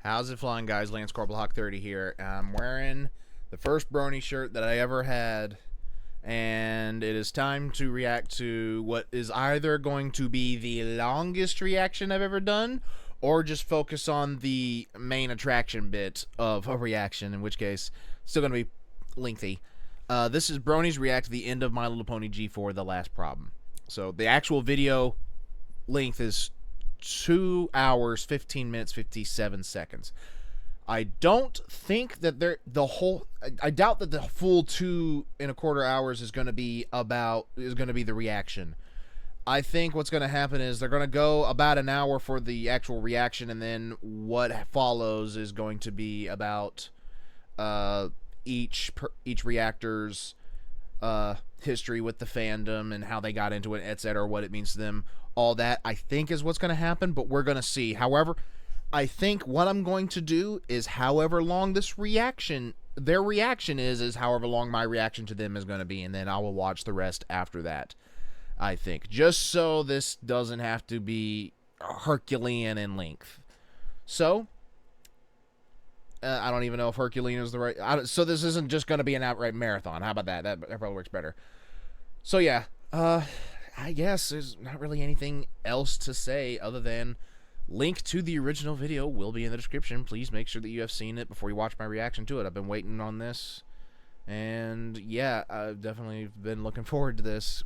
How's it flying, guys? Lance Corporal Hawk 30 here. I'm wearing the first Brony shirt that I ever had, and it is time to react to what is either going to be the longest reaction I've ever done, or just focus on the main attraction bit of a reaction, in which case, it's still going to be lengthy. This is Bronies react to the end of My Little Pony G4, The Last Problem. So the actual video length is 2 hours, 15 minutes, 57 seconds. I don't think that I doubt that the full 2.25 hours is going to be the reaction. I think what's going to happen is they're going to go about an hour for the actual reaction, and then what follows is going to be about each reactor's history with the fandom and how they got into it, etc., what it means to them. All that, I think, is what's going to happen, but we're going to see. However, I think what I'm going to do is however long their reaction is however long my reaction to them is going to be, and then I will watch the rest after that, I think. Just so this doesn't have to be Herculean in length. So, I don't even know if Herculean is the right... so this isn't just going to be an outright marathon. How about that? That probably works better. So, yeah. I guess there's not really anything else to say other than link to the original video will be in the description. Please make sure that you have seen it before you watch my reaction to it. I've been waiting on this, and yeah, I've definitely been looking forward to this.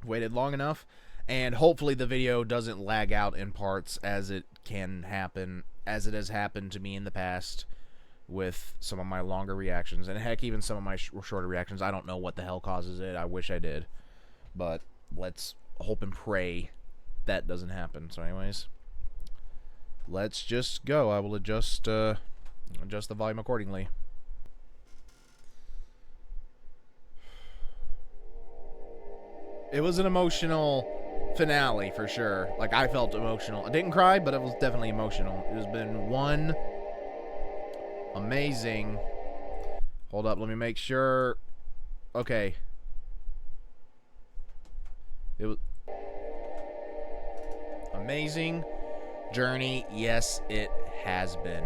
Waited long enough, and hopefully the video doesn't lag out in parts, as it can happen, as it has happened to me in the past with some of my longer reactions, and heck, even some of my shorter reactions. I don't know what the hell causes it. I wish I did, but let's hope and pray that doesn't happen. So anyways, let's just go. I will adjust the volume accordingly. It was an emotional finale for sure. Like, I felt emotional. I didn't cry, but it was definitely emotional. It has been one amazing... Hold up, let me make sure. Okay. It was amazing journey. Yes, it has been.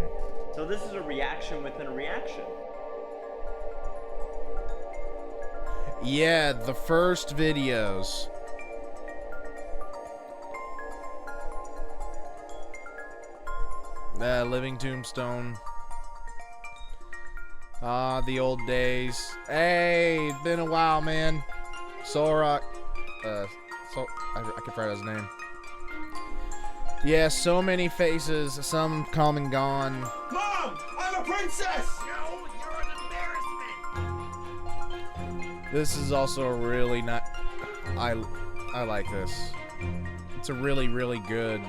So this is a reaction within a reaction. Yeah, the first videos. Living Tombstone. Ah, the old days. Hey, it's been a while, man. Solrock. I can forget his name. Yeah, so many faces, some come and gone. Mom, I'm a princess! No, you're an embarrassment! This is also a really not... I like this. It's a really, really good...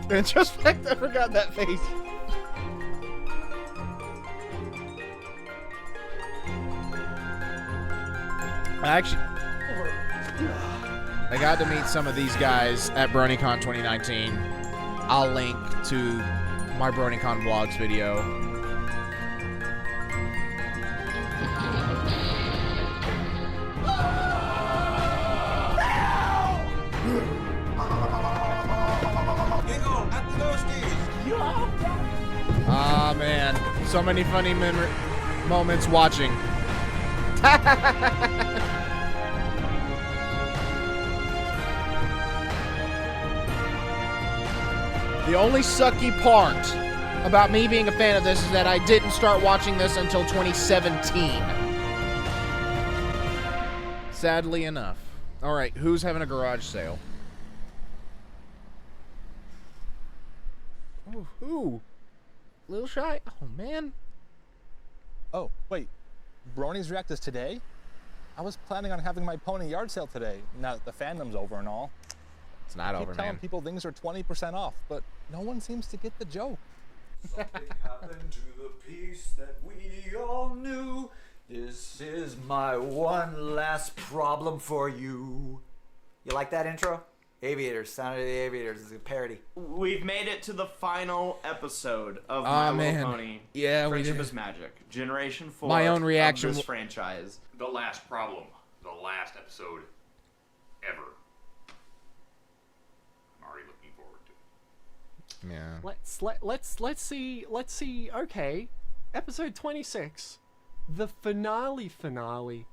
Introspect, I forgot that face. I got to meet some of these guys at BronyCon 2019. I'll link to my BronyCon vlogs video. Ah, man. So many funny moments watching. The only sucky part about me being a fan of this is that I didn't start watching this until 2017. Sadly enough. Alright, who's having a garage sale? Oh, who? Little Shy? Oh, man. Oh, wait. Bronies React is today? I was planning on having my pony yard sale today, now that the fandom's over and all. It's not over, I keep telling people things are 20% off, but no one seems to get the joke. Something happened to the piece that we all knew. This is my one last problem for you. You like that intro? Aviators, Sound of the Aviators is a parody. We've made it to the final episode of My Little Pony. Yeah, Friendship we did. is Magic. Generation 4 My own reaction of this franchise. The last problem. The last episode ever. I'm already looking forward to it. Yeah. Let's see. Okay, episode 26, the finale.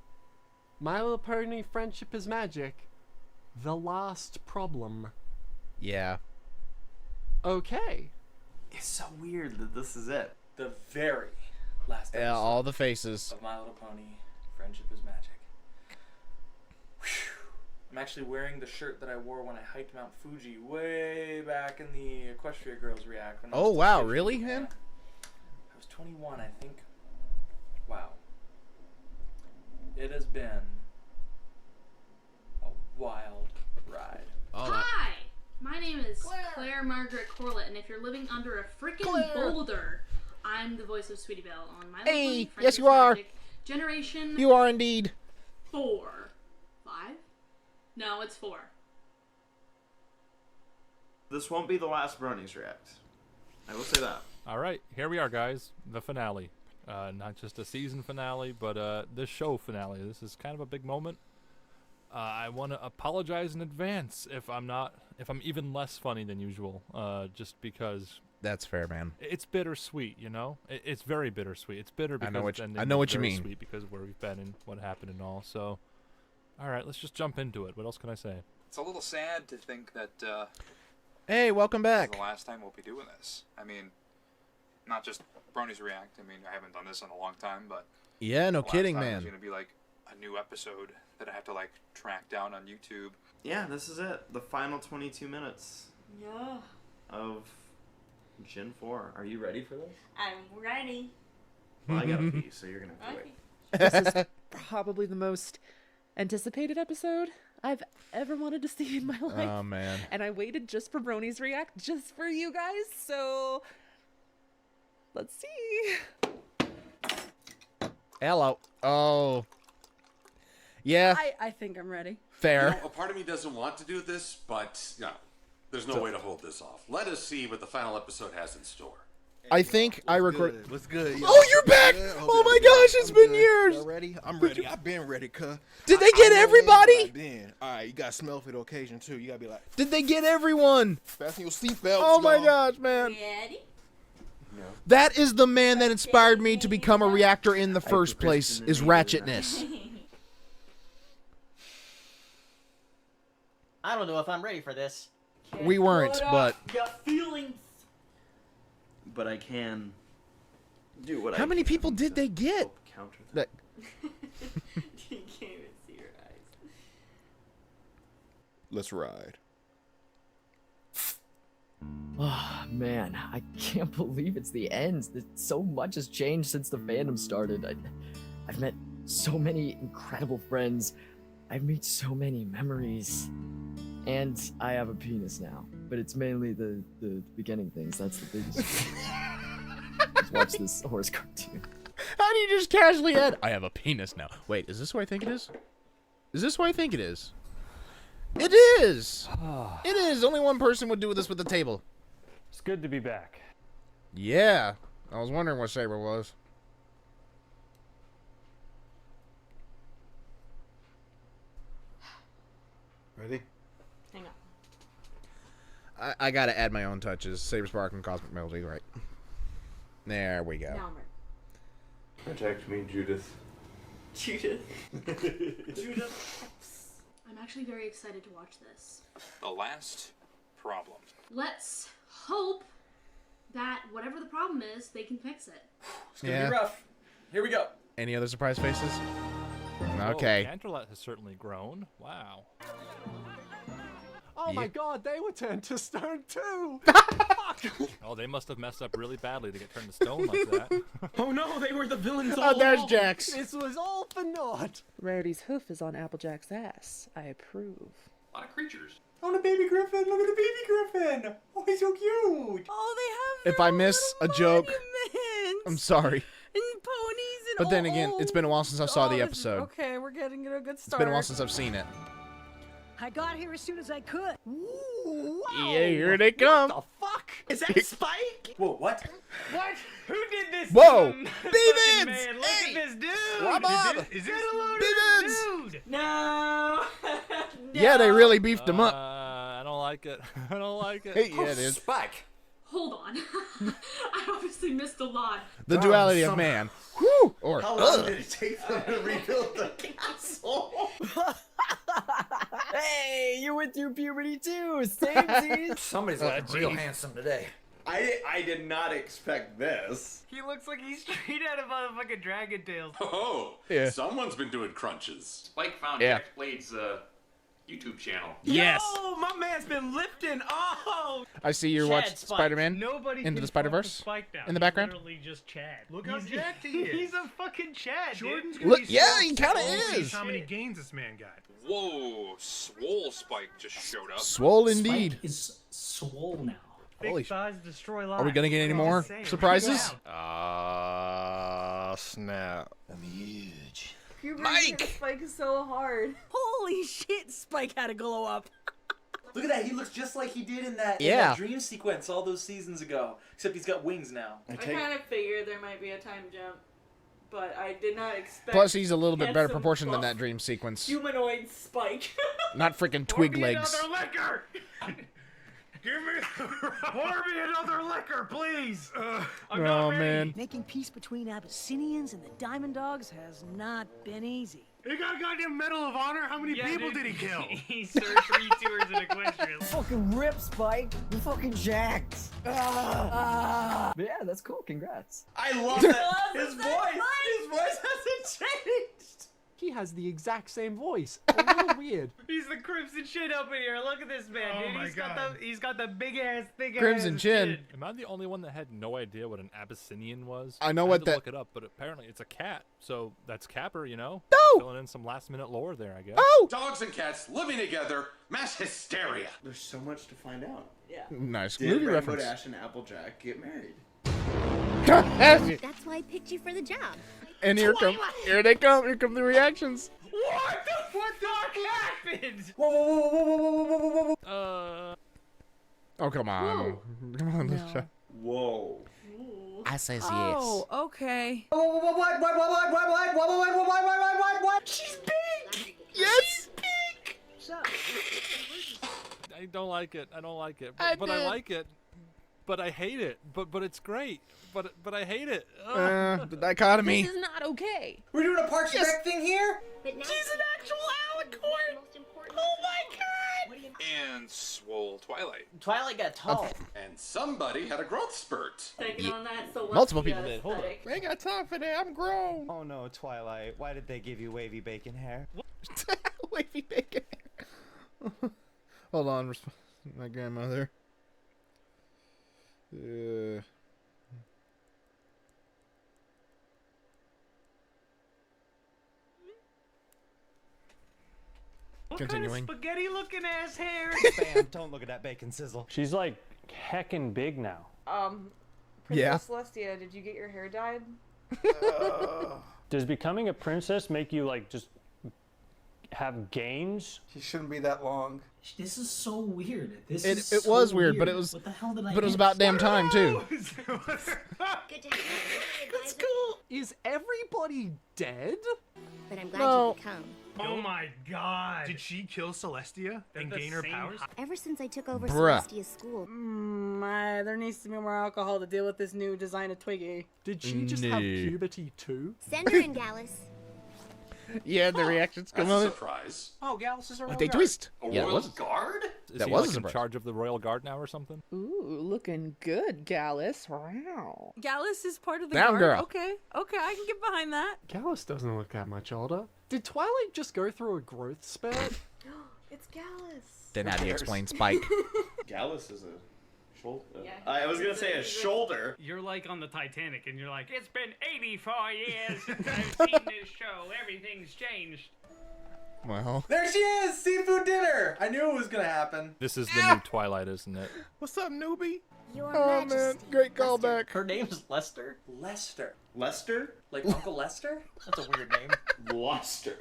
My Little Pony: Friendship is Magic, the last problem. Yeah. Okay. It's so weird that this is it. The very last episode Yeah, all the faces. of My Little Pony: Friendship is Magic. Whew. I'm actually wearing the shirt that I wore when I hiked Mount Fuji way back in the Equestria Girls React. When I was Oh, still wow, 15. really, Yeah. man? I was 21, I think. Wow. It has been a wild ride. Oh, Hi! My name is Claire Margaret Corlett, and if you're living under a freaking boulder, I'm the voice of Sweetie Belle on My Little Hey, Pony: yes, Friendship you is are. Magic, Generation you are indeed. 4. 5? No, it's 4. This won't be the last Bronies React. I will say that. All right, here we are, guys. The finale. Not just a season finale, but this show finale. This is kind of a big moment. I want to apologize in advance if I'm even less funny than usual. Just because That's fair, man. it's bittersweet, you know. It's very bittersweet. It's bitter because I know what the you- ending I know is what you very mean. Sweet because of where we've been and what happened and all. So, all right, let's just jump into it. What else can I say? It's a little sad to think that Hey, welcome this is back. the last time we'll be doing this. I mean, not just Bronies React. I mean, I haven't done this in a long time, but Yeah, no the last kidding, time man. It's gonna be like a new episode that I have to like track down on YouTube. Yeah, this is it. The final 22 minutes Yeah. of Gen 4. Are you ready for this? I'm ready. Well, I gotta pee, so you're gonna have to Okay. wait. This is probably the most anticipated episode I've ever wanted to see in my life. Oh, man. And I waited just for Bronies React, just for you guys, so let's see. Hello. Oh. Yeah, I think I'm ready. fair. A part of me doesn't want to do this, but no, there's no way to hold this off. Let us see what the final episode has in store. I think I record. What's good? Oh, you're back! Oh my gosh, it's been years. Y'all ready? I'm ready. I've been ready, cuz. Did they get everybody? Been. All right, you got to smell for the occasion, too. You got to be like, Did they get everyone? fasten your seatbelts. Oh my y'all. gosh, man. Ready? That is the man that inspired me to become a reactor in the first place, is Ratchetness. I don't know if I'm ready for this. We weren't, but Got feelings. But I can do what I how many can people did to they get? help counter that. That You can't even see your eyes. Let's ride. Oh man, I can't believe it's the end. So much has changed since the fandom started. I've met so many incredible friends. I've made so many memories. And I have a penis now. But it's mainly the beginning things. That's the biggest. Just watch this horse cartoon. How do you just casually add, I have a penis now? Wait, is this what I think it is? Is this what I think it is? It is! It is! Only one person would do this with the table. It's good to be back. Yeah. I was wondering what Saber was. Ready? Hang on. I gotta add my own touches. Saber Spark and Cosmic Melody, right. There we go. Now I'm ready. Protect me, Judith. Judith. I'm actually very excited to watch this. The last problem. Let's hope that whatever the problem is, they can fix it. It's gonna Yeah. be rough. Here we go. Any other surprise faces? Oh, Okay. Canterlot has certainly grown. Wow. Oh my Yeah. god, they were turned to stone too! Oh, they must have messed up really badly to get turned to stone like that. Oh no, they were the villains Oh, there's Jax. This was all for naught! Rarity's hoof is on Applejack's ass. I approve. A lot of creatures. Oh, the baby griffin! Look at the baby griffin! Oh, he's so cute! Oh, they have If I miss a joke, I'm sorry. And ponies and But then again, it's been a while since I saw the episode. Okay, we're getting a good It's start. been a while since I've seen it. I got here as soon as I could. Ooh, wow. Yeah, here they come. What the fuck? Is that Spike? Whoa, what? What? Who did this? Whoa! Fucking B-Vids! man, look Hey! at this dude! Rob Bob! Is this a load B-Vids! dude? No! Yeah, they really beefed him up. I don't like it. I don't like it. Hey, yeah, it is. Spike. Hold on. I obviously missed a lot. The duality of man. Whew! Or How long did it take them to rebuild the castle? Hey, you went through puberty too. Samesies. Somebody's looking real handsome today. I did not expect this. He looks like he's straight out of motherfucking Dragon Tales. Oh, Yeah. someone's been doing crunches. Spike found Yeah. Jack Blade's YouTube channel. Yes. Oh, my man's been lifting. Oh, I see you're watching Chad Spike. Spider-Man Nobody Into can the Spider-Verse fuck with Spike now. in the background. He's literally just Chad. Look how He's- jacked he is. He's a fucking Chad, Jordan's dude. gonna Look, be yeah, so he kinda swole. is. How many gains this man got? Whoa, Swole Spike just showed up. Swole indeed. Spike is swole now. Holy Big thighs destroy lives. Are we gonna get any That's all I'm more saying. surprises? Snap. I'm huge. Mike! Spike is so hard. Holy shit, Spike had to glow up. Look at that. He looks just like he did in that Yeah. dream sequence all those seasons ago. Except he's got wings now. I kind of figured there might be a time jump, but I did not expect. Plus, he's a little bit better handsome proportioned than buff that dream sequence. humanoid Spike. Not freaking twig legs. Another liquor! Give me, pour me another liquor, please. I'm not Oh ready. man. Making peace between Abyssinians and the Diamond Dogs has not been easy. He got a goddamn Medal of Honor. How many people did he kill? He served 3 tours in Equestria. Fucking rip, Spike. You're fucking jacked. Yeah, that's cool. Congrats. I love that. His voice hasn't changed. He has the exact same voice. A little weird. He's the Crimson Chin up in here. Look at this man, Oh dude. my God. He's got the big ass, thick Crimson ass Chin. Am I the only one that had no idea what an Abyssinian was? I know had what to that- look it up, but apparently it's a cat. So that's Capper, you know? No! Filling in some last minute lore there, I guess. Oh! Dogs and cats living together, mass hysteria. There's so much to find out. Yeah. Nice Did movie Rainbow reference. Dash and Applejack get married? That's why I picked you for the job. And here they come. Here come the reactions. What the fuck happened? Oh come on. Come on. No. Whoa. I says Oh, okay. What? She's big! Yes. I don't like it. I don't like it. But I like it. But I hate it. But it's great. But I hate it. The dichotomy. This is not okay. We're doing a Parks and Rec thing here? But now She's an actual alicorn! Oh my god! And Swole Twilight. Twilight got tall. And somebody had a growth spurt. Taking on that Celestia Multiple people did. Hold on. aesthetic. I ain't got time for that. I'm grown. Oh no, Twilight. Why did they give you wavy bacon hair? Wavy bacon. Hold on. My grandmother. Continuing. Spaghetti looking ass hair. Bam, don't look at that bacon sizzle. She's like heckin' big now. Princess Celestia, did you get your hair dyed? Does becoming a princess make you like just have gains? He shouldn't be that long. This is so weird. This It was weird, but it was. What the hell did I But it was miss? about damn time too. good to have you. That's cool. Is everybody dead? But I'm glad No. you could come. Oh my god. Did she kill Celestia and gain her powers? Ever since I took over Bruh. Celestia's school, There needs to be more alcohol to deal with this new design of Twiggy. Did she just have puberty too? send her in, Gallus. Yeah, the reactions come That's a on. surprise. Oh, Gallus is a royal They guard. twist. A Yeah, it royal was. guard? Is That he was a like in surprise. charge of the royal guard now or something? Ooh, looking good, Gallus. Wow. Gallus is part of the Down, guard. girl. Okay, I can get behind that. Gallus doesn't look that much older. Did Twilight just go through a growth spurt? It's Gallus. Then how do you explain Spike? Gallus is a shoulder. Yeah, I was gonna say a shoulder. You're like on the Titanic, and you're like, it's been 84 years since I've seen this show. Everything's changed. Well, There she is! Seafood dinner! I knew it was gonna happen. This is the new Twilight, isn't it? What's up, newbie? Your oh man, Majesty. great callback. Her name's Lester? Lester. Lester? Like Uncle Lester? That's a weird name. Luster.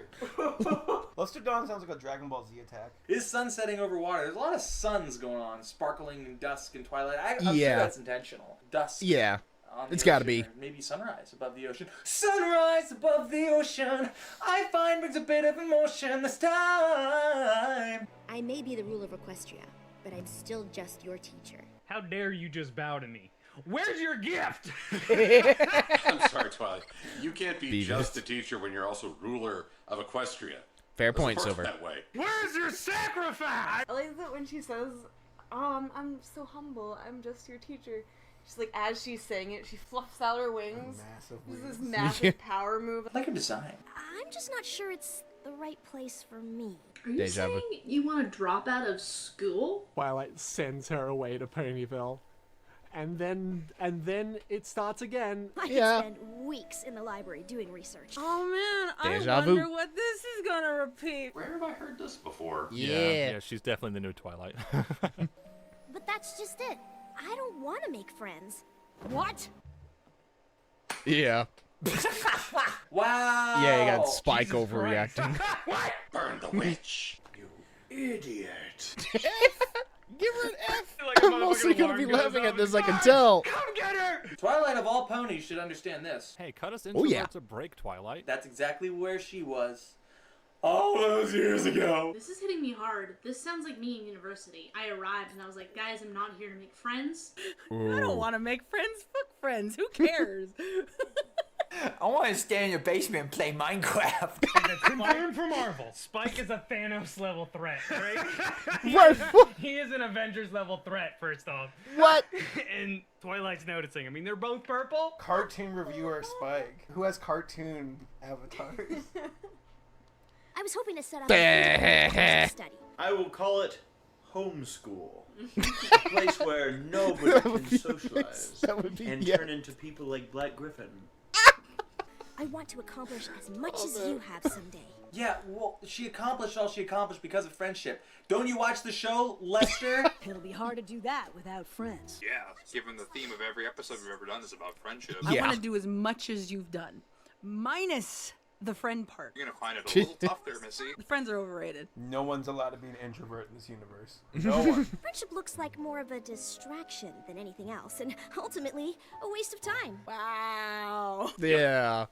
Lester Dawn sounds like a Dragon Ball Z attack. Is sun setting over water? There's a lot of suns going on, sparkling in dusk and twilight. I'm sure Yeah. that's intentional. Dusk. Yeah, on the it's gotta ocean, be. or maybe sunrise above the ocean. Sunrise above the ocean, I find brings a bit of emotion this time. I may be the ruler of Equestria, but I'm still just your teacher. How dare you just bow to me? Where's your gift? I'm sorry, Twilight. You can't be just a teacher when you're also ruler of Equestria. Fair Doesn't point, work Silver. that way. Where's your sacrifice? I like that when she says, I'm so humble, I'm just your teacher. She's like, as she's saying it, she fluffs out her wings. This massive power move. I like her design. I'm just not sure it's the right place for me. Are you saying you want to drop out of school? Twilight sends her away to Ponyville. And then it starts again. I could spend weeks in the library doing research. Oh man, Deja I wonder vu. what this is gonna repeat. Where have I heard this before? Yeah, she's definitely the new Twilight. But that's just it. I don't want to make friends. What? Yeah. Wow. Yeah, you got Spike overreacting. What? Burn the witch. You idiot. Give her an F. Like a I'm mostly motherfucking gonna be alarm laughing goes at this, off. I can tell. Come get her! Twilight of all ponies should understand this. Hey, cut us Oh, yeah. introverts a break, Twilight. That's exactly where she was all those years ago. This is hitting me hard. This sounds like me in university. I arrived and I was like, guys, I'm not here to make friends. I don't want to make friends. Fuck friends. Who cares? I want to stay in your basement and play Minecraft. Confirmed for Marvel. Spike is a Thanos level threat, right? What? He is an Avengers level threat, first off. What? And Twilight's noticing. I mean, they're both purple. Cartoon reviewer Spike, who has cartoon avatars. I was hoping to set up a study. I will call it homeschool. A place where nobody can socialize and turn into people like Black Griffin. I want to accomplish as much as you have someday. Yeah, well, she accomplished all she accomplished because of friendship. Don't you watch the show, Lester? It'll be hard to do that without friends. Yeah, given the theme of every episode we've ever done is about friendship. I want to do as much as you've done, minus the friend part. You're gonna find it a little tough there, Missy. The friends are overrated. No one's allowed to be an introvert in this universe. No one. Friendship looks like more of a distraction than anything else, and ultimately, a waste of time. Wow. Yeah.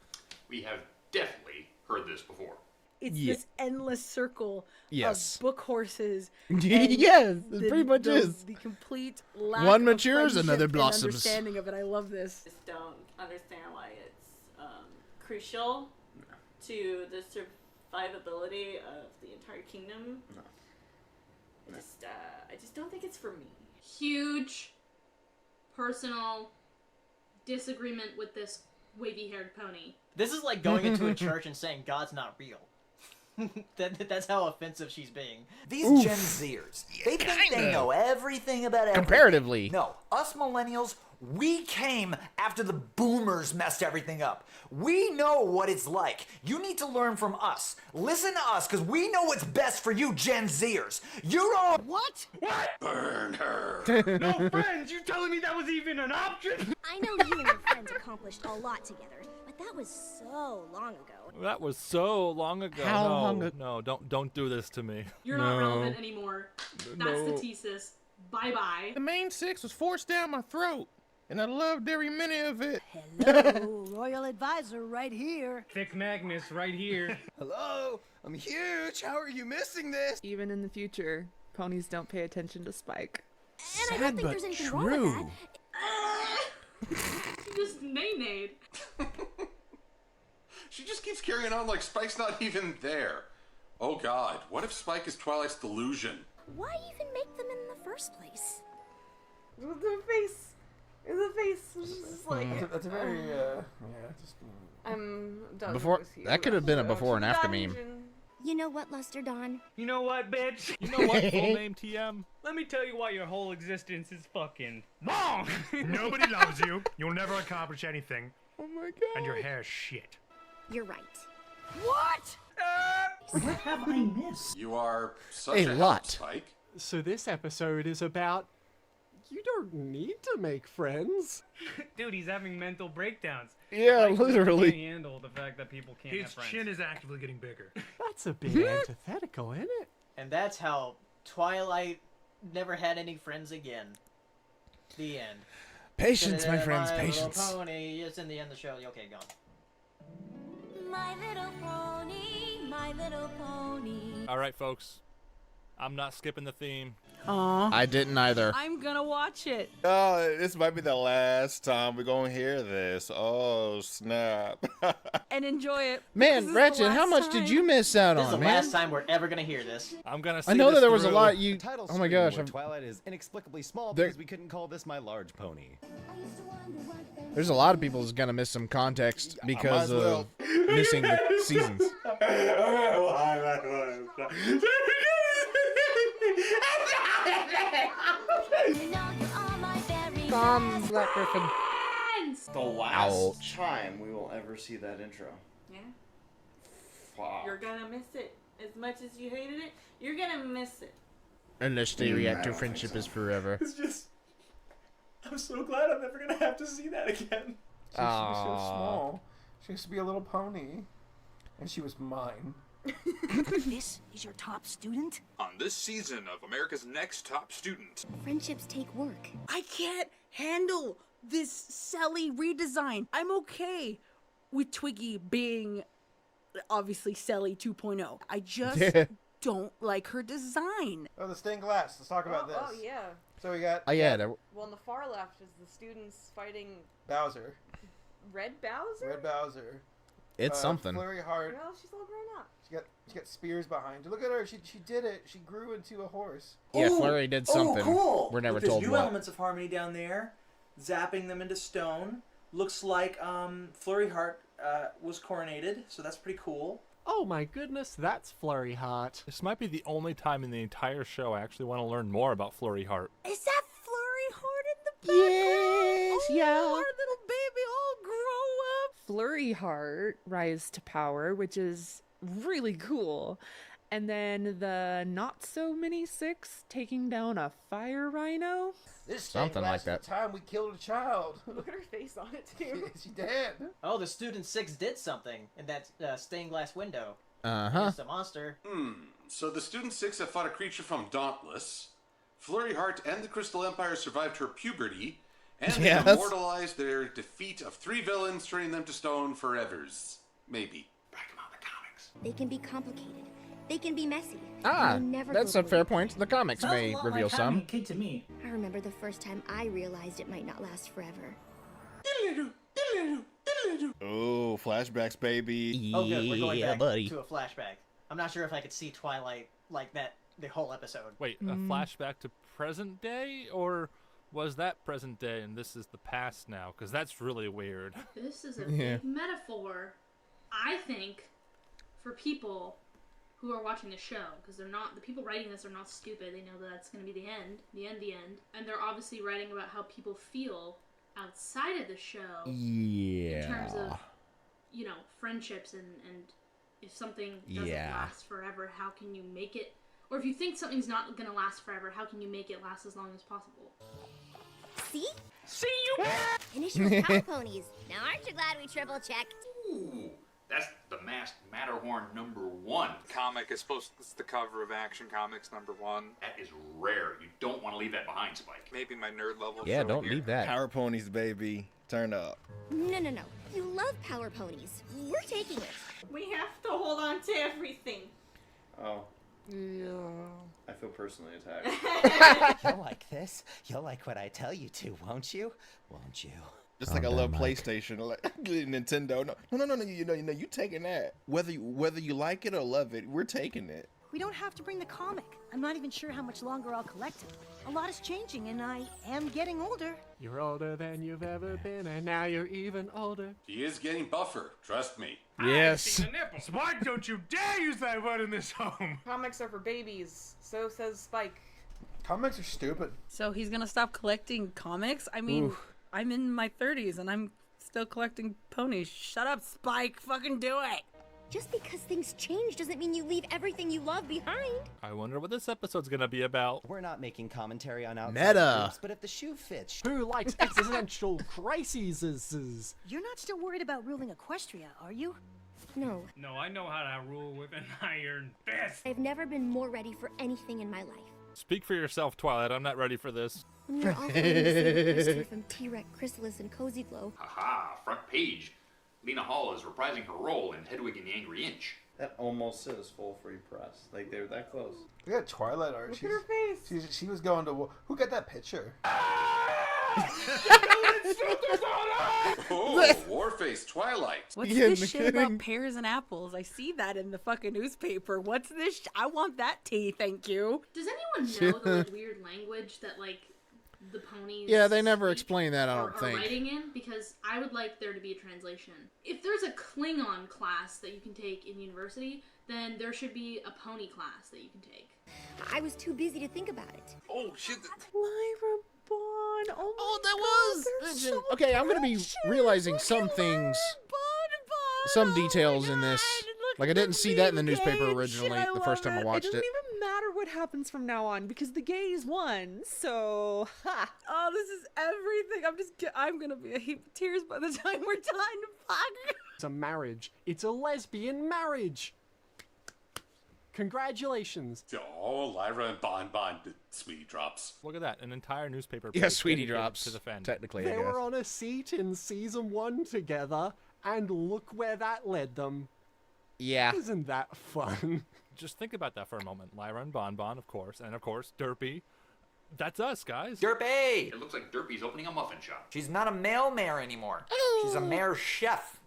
We have definitely heard this before. It's Yeah. this endless circle Yes. of book horses. Yes, it pretty much is. The complete lack One of matures, friendship another and blossoms. understanding of it. I love this. Just don't understand why it's crucial to the survivability of the entire kingdom. No. I just don't think it's for me. Huge personal disagreement with this wavy-haired pony. This is like going into a church and saying God's not real. That's how offensive she's being. These Oof. Gen Zers, they think they kinda. know everything about everything. Comparatively. No, us millennials, we came after the boomers messed everything up. We know what it's like. You need to learn from us. Listen to us, because we know what's best for you Gen Zers. You don't... What? What? Burn her. No friends? You telling me that was even an option? I know you and your friends accomplished a lot together, but that was so long ago. That was so long ago. How no, long ago? No, don't do this to me. You're not relevant anymore. That's the thesis. Bye-bye. The main six was forced down my throat, and I loved every minute of it. Hello, royal advisor right here. Thick Magnus right here. Hello, I'm huge. How are you missing this? Even in the future, ponies don't pay attention to Spike. And I don't think there's anything wrong with that. You just nay-nayed. She just keeps carrying on like Spike's not even there. Oh God, what if Spike is Twilight's delusion? Why even make them in the first place? The face. The face was just like... That's a very, just... I'm done Before with you. that could have been a before and after meme. You know what, Lester Dawn? You know what, bitch? You know what, full name TM? Let me tell you why your whole existence is fucking wrong. Nobody loves you. You'll never accomplish anything. Oh my God. And your hair's shit. You're right. What? What have I missed? You are such A a lot. help, Spike. So this episode is about you don't need to make friends. Dude, he's having mental breakdowns. Yeah, Like, literally. Can't handle the fact that people can't have His friends. chin is actively getting bigger. That's a bit antithetical, isn't it? And that's how Twilight never had any friends again. The end. Patience, my friends, My patience. Little Pony. It's in the end of the show. Okay, gone. My little pony, my little pony. All right, folks. I'm not skipping the theme. Aw. I didn't either. I'm gonna watch it. Oh, this might be the last time we're gonna hear this. Oh, snap. And enjoy it. Man, Ratchet, how much did you miss out This is on, the man? last time we're ever gonna hear this. I'm gonna. I know that there was a lot you. Title Oh my screen gosh, where Twilight is inexplicably small There- because we couldn't call this My Large Pony. there's a lot of people who's gonna miss some context because as well. of missing the seasons. Black Griffin. The last Ouch. time we will ever see that intro. Yeah. Fuck. You're gonna miss it. As much as you hated it, you're gonna miss it. Unless they react to friendship is forever. It's just. I'm so glad I'm never gonna have to see that again. She was so small. She used to be a little pony. And she was mine. This is your top student? On this season of America's Next Top Student. Friendships take work. I can't handle this Sally redesign. I'm okay with Twiggy being obviously Sally 2.0. I just don't like her design. Oh, the stained glass. Let's talk about this. Oh, yeah. So we got... Oh yeah. Well, on the far left is the students fighting Bowser. Red Bowser? Red Bowser. It's something. Flurry Heart. Well, she's all grown up. She got spears behind her. Look at her. She did it. She grew into a horse. Yeah, Flurry did something. Oh, cool. We're never Look, there's told new what. elements of harmony down there, zapping them into stone. Looks like Flurry Heart was coronated, so that's pretty cool. Oh my goodness, that's Flurry Heart. This might be the only time in the entire show I actually want to learn more about Flurry Heart. Is that Flurry Heart in the background? Yes, oh, yeah. Our little baby all grow up. Flurry Heart rise to power, which is really cool. And then the not so mini 6 taking down a fire rhino. This Something like that. The time we killed a child. Look at her face on it, too. She dead. Oh, the student 6 did something in that stained glass window. Uh-huh. It's a monster. So the Student 6 have fought a creature from Dauntless. Flurry Heart and the Crystal Empire survived her puberty, and they Yes. immortalized their defeat of 3 villains, turning them to stone forevers. Maybe. They can be complicated. They can be messy. Ah, They never that's go a fair away. point. The comics may reveal some. Kid to me. I remember the first time I realized it might not last forever. Oh, flashbacks, baby. Oh, good. We're going back buddy. to a flashback. I'm not sure if I could see Twilight like that the whole episode. Wait, a flashback to present day, or was that present day and this is the past now? Because that's really weird. This is a Yeah. big metaphor, I think, for people who are watching the show, because they're not, the people writing this are not stupid. They know that that's going to be the end, and they're obviously writing about how people feel outside of the show in terms of, you know, friendships and if something doesn't last forever, how can you make it, or if you think something's not going to last forever, how can you make it last as long as possible? See? See you. Initial power ponies. Now aren't you glad we triple checked? Ooh, that's the Masked Matterhorn #1. Comic is supposed it's the cover of Action Comics #1. That is rare. You don't want to leave that behind, Spike. Maybe my nerd level. Yeah, show don't here. leave that. Power ponies, baby. Turn up. No. You love power ponies. We're taking it. We have to hold on to everything. Oh. Yeah. I feel personally attacked. You'll like this. You'll like what I tell you to, won't you? Won't you? Just like I love PlayStation, like Nintendo. No. You taking that? Whether you like it or love it, we're taking it. We don't have to bring the comic. I'm not even sure how much longer I'll collect it. A lot is changing, and I am getting older. You're older than you've ever been, and now you're even older. He is getting buffer, trust me. Yes. Spike, don't you dare use that word in this home. Comics are for babies. So says Spike. Comics are stupid. So he's gonna stop collecting comics? I mean, I'm in my 30s and I'm still collecting ponies. Shut up, Spike. Fucking do it. Just because things change doesn't mean you leave everything you love behind. I wonder what this episode's gonna be about. We're not making commentary on outside Meta. groups, but if the shoe fits. Who likes existential crises? You're not still worried about ruling Equestria, are you? No. No, I know how to rule with an iron fist. I've never been more ready for anything in my life. Speak for yourself, Twilight. I'm not ready for this. When you're all going to save Christy from T-Rex, Chrysalis, and Cozy Glow. Haha, front page. Lena Hall is reprising her role in Hedwig and the Angry Inch. That almost says full free press. Like, they were that close. Look at Twilight art. Look at her face. She was going to. Who got that picture? Oh, Warface Twilight. What's this shit about pears and apples? I see that in the fucking newspaper. What's this? I want that tea, thank you. Does anyone know the like, weird language that like the ponies? Yeah, they never explain that. I don't are think. writing in, because I would like there to be a translation. If there's a Klingon class that you can take in university, then there should be a pony class that you can take. I was too busy to think about it. Oh shit! Lyra Bond. Oh, that God, was. so Okay, I'm gonna be realizing some things, some details in this. Like I didn't see that in the newspaper originally the first time I watched It it. doesn't even matter what happens from now on because the gays won. So, ha. Oh, this is everything. I'm gonna be a heap of tears by the time we're done. Fuck. It's a marriage. It's a lesbian marriage. Congratulations. Oh, Lyra and Bon Sweetie Drops. Look at that, an entire newspaper. Yeah, page Sweetie dedicated Drops. to the fandom. Technically, I They guess. were on a seat in season 1 together, and look where that led them. Yeah. Isn't that fun? Just think about that for a moment. Lyra and Bon, of course, and of course, Derpy. That's us, guys. Derpy! It looks like Derpy's opening a muffin shop. She's not a male mayor anymore. She's a mayor chef.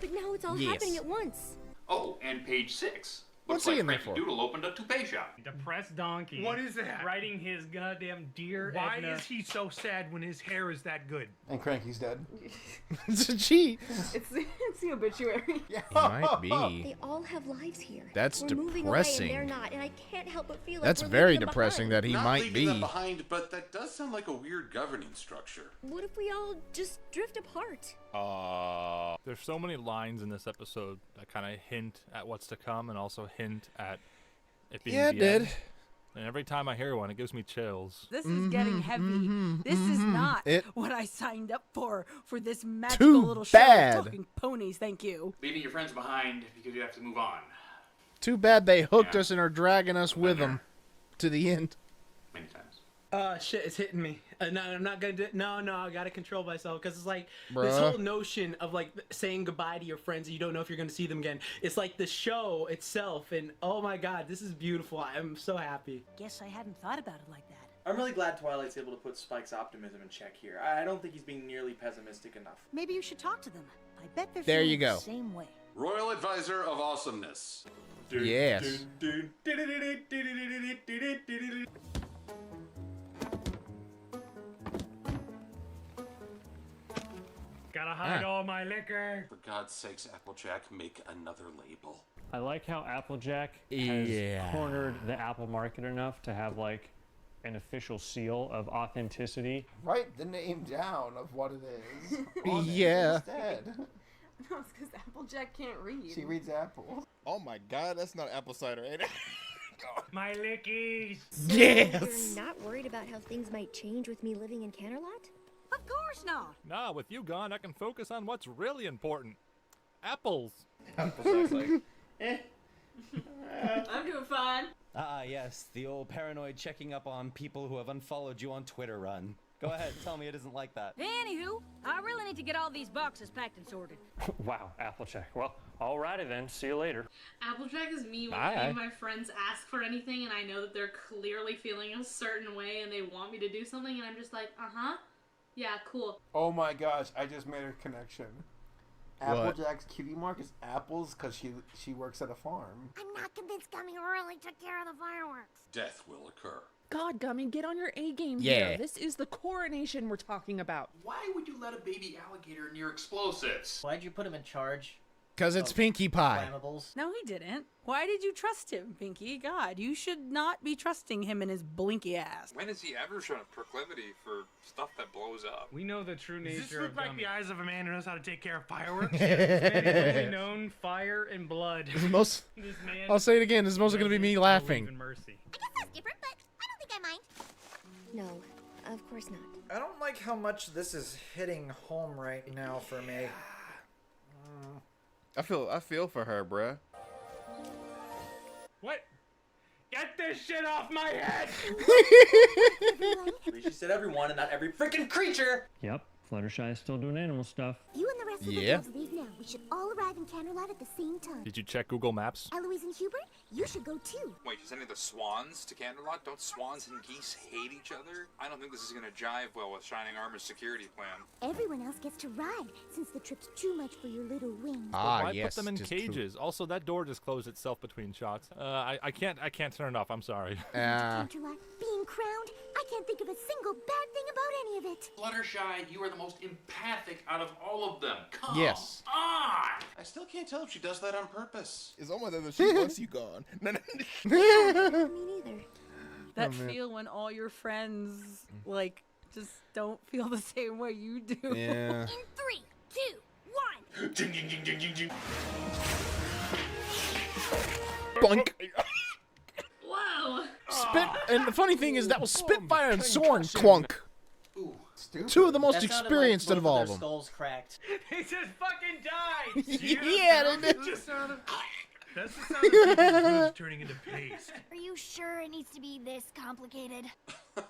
But now it's all Yes. happening at once. Oh, and page 6. What's Looks he like in there Frankie for? Doodle opened a toupee shop. Depressed donkey. What is that? Riding his goddamn deer. Why Edna. is he so sad when his hair is that good? And Cranky's dead. It's a cheat. It's the obituary. Yeah. Might be. They all have lives here. That's We're moving depressing. away and they're not, and I can't help but feel That's like we're very leaving them depressing behind. that he Not might leaving be. them behind, but that does sound like a weird governing structure. What if we all just drift apart? There's so many lines in this episode that kind of hint at what's to come and also hint at it being Yeah, it the did. end. And every time I hear one, it gives me chills. This is getting heavy. This is not what I signed up for this magical Too little show bad. of talking ponies. Thank you. Leaving your friends behind because you have to move on. Too bad they hooked us and are dragging us with them to the end. Many times. Shit, it's hitting me. No, I'm not gonna do it. No, I gotta control myself because it's like Bruh. this whole notion of like saying goodbye to your friends and you don't know if you're gonna see them again. It's like the show itself, and oh my god, this is beautiful. I'm so happy. Guess I hadn't thought about it like that. I'm really glad Twilight's able to put Spike's optimism in check here. I don't think he's being nearly pessimistic enough. Maybe you should talk to them. I bet they're There feeling you go. the same way. Royal Advisor of Awesomeness. Yes. Gotta hide all my liquor. For God's sakes, Applejack, make another label. I like how Applejack has Yeah. cornered the Apple market enough to have like an official seal of authenticity. Write the name down of what it is. on it Yeah. Instead. No, it's because Applejack can't read. She reads apples. Oh my God, that's not apple cider, ain't it? My lickies. So Yes. You're not worried about how things might change with me living in Canterlot? Of course not. Nah, with you gone, I can focus on what's really important. Apples. Applejack's like, I'm doing fine. Yes, the old paranoid checking up on people who have unfollowed you on Twitter run. Go ahead, tell me it isn't like that. Anywho, I really need to get all these boxes packed and sorted. Wow, Applejack. Well, alrighty then. See you later. Applejack is me when Aye, any aye. of my friends ask for anything and I know that they're clearly feeling a certain way and they want me to do something and I'm just like, uh-huh. Yeah, cool. Oh my gosh, I just made a connection. What? Applejack's cutie mark is apples because she works at a farm. I'm not convinced Gummy really took care of the fireworks. Death will occur. God, Gummy, get on your A game Yeah. here. This is the coronation we're talking about. Why would you let a baby alligator near explosives? Why'd you put him in charge? Because it's Pinkie Pie. Flammables? No, he didn't. Why did you trust him, Pinky? God, you should not be trusting him and his blinky ass. When has he ever shown a proclivity for stuff that blows up? We know the true Does nature this look of like Gummy. the eyes of a man who knows how to take care of fireworks? This man has only known fire and blood. This is most. This man I'll say it again. This is mostly going to be me doesn't laughing. believe in mercy. I guess that's different, but I don't think I mind. No, of course not. I don't like how much this is hitting home right now for me. I feel for her, bruh. What? Get this shit off my head! At least you said everyone and not every freaking creature. Yep. Fluttershy is still doing animal stuff. You and the rest of the Yeah. girls leave now. We should all arrive in Canterlot at the same time. Did you check Google Maps? Eloise and Hubert, you should go too. Wait, is any of the swans to Canterlot? Don't swans and geese hate each other? I don't think this is gonna jive well with Shining Armor's security plan. Everyone else gets to ride, since the trip's too much for your little wings. Ah, Why yes. put them in just true. cages? Also, that door just closed itself between shots. I can't turn it off. I'm sorry. Canterlot, being crowned, I can't think of a single bad thing about any of it. Fluttershy, you are the most empathic out of all of them. Come Yes. on! I still can't tell if she does that on purpose. It's almost as if she wants you gone. Me neither. That feel when all your friends, like, just don't feel the same way you do. Yeah. In 3, 2, 1. Jing, jing, jing, jing, jing, jing. Boink. Whoa! Spit. And the funny thing is, that was Spitfire and Soren clunk. Two of the most experienced out of all of them. Skulls cracked. He just fucking died. Yeah, they did. That's the sound of people's goods turning into paste. Are you sure it needs to be this complicated?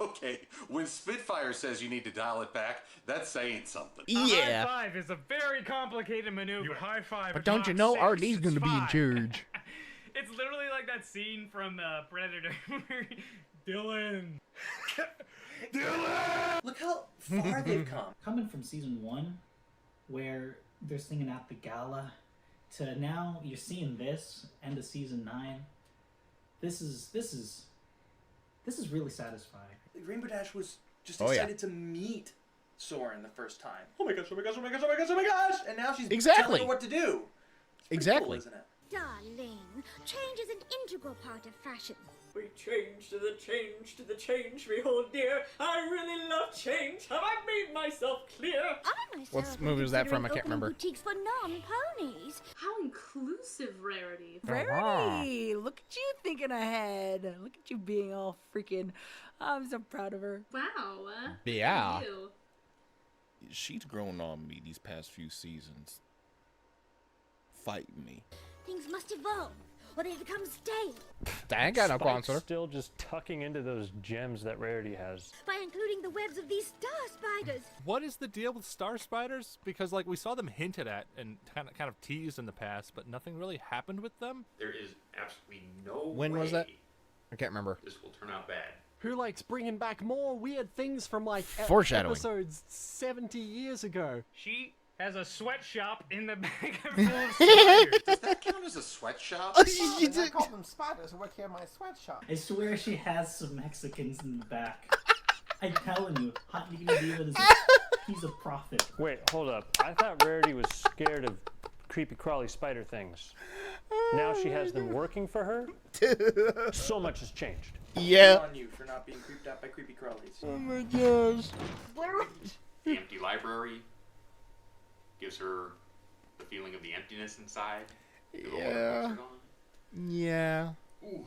Okay, when Spitfire says you need to dial it back, that's saying something. A high five is a very complicated maneuver. You high five. But don't you know, RD's going to be in charge. It's literally like that scene from Predator. Dylan. Look how far they've come. Coming from season 1, where they're singing at the gala, to now you're seeing this end of season 9. This is really satisfying. Rainbow Dash was just excited to meet Soren the first time. Oh my gosh! Oh my gosh! Oh my gosh! Oh my gosh! Oh my gosh! And now she's telling her what to do. It's pretty cool, isn't it? Darling, change is an integral part of fashion. We change to the change to the change, behold dear. I really love change. Have I made myself clear? I myself What movie was that from? I can't remember. Boutiques for non-ponies. How inclusive, Rarity. Rarity! Look at you thinking ahead. Look at you being all freaking. I'm so proud of her. Wow. Yeah. You. She's grown on me these past few seasons. Fighting me. Things must evolve, or they become stale. I ain't got no Spike's answer. still just tucking into those gems that Rarity has. By including the webs of these star spiders. What is the deal with star spiders? Because like we saw them hinted at and kind of teased in the past, but nothing really happened with them. There is absolutely no When way was that? I can't remember. this will turn out bad. Who likes bringing back more weird things from like Foreshadowing. episodes 70 years ago? She has a sweatshop in the back of full of spiders. Does that count as a sweatshop? I call them spiders who work here in my sweatshop. I swear she has some Mexicans in the back. I'm telling you, Hot Diggity Diva he's a prophet. Wait, hold up. I thought Rarity was scared of creepy crawly spider things. Now she has them working for her? So much has changed. Yeah. On you for not being creeped out by creepy crawlies. Oh my gosh. The empty library gives her the feeling of the emptiness inside. Yeah. Yeah. Ooh.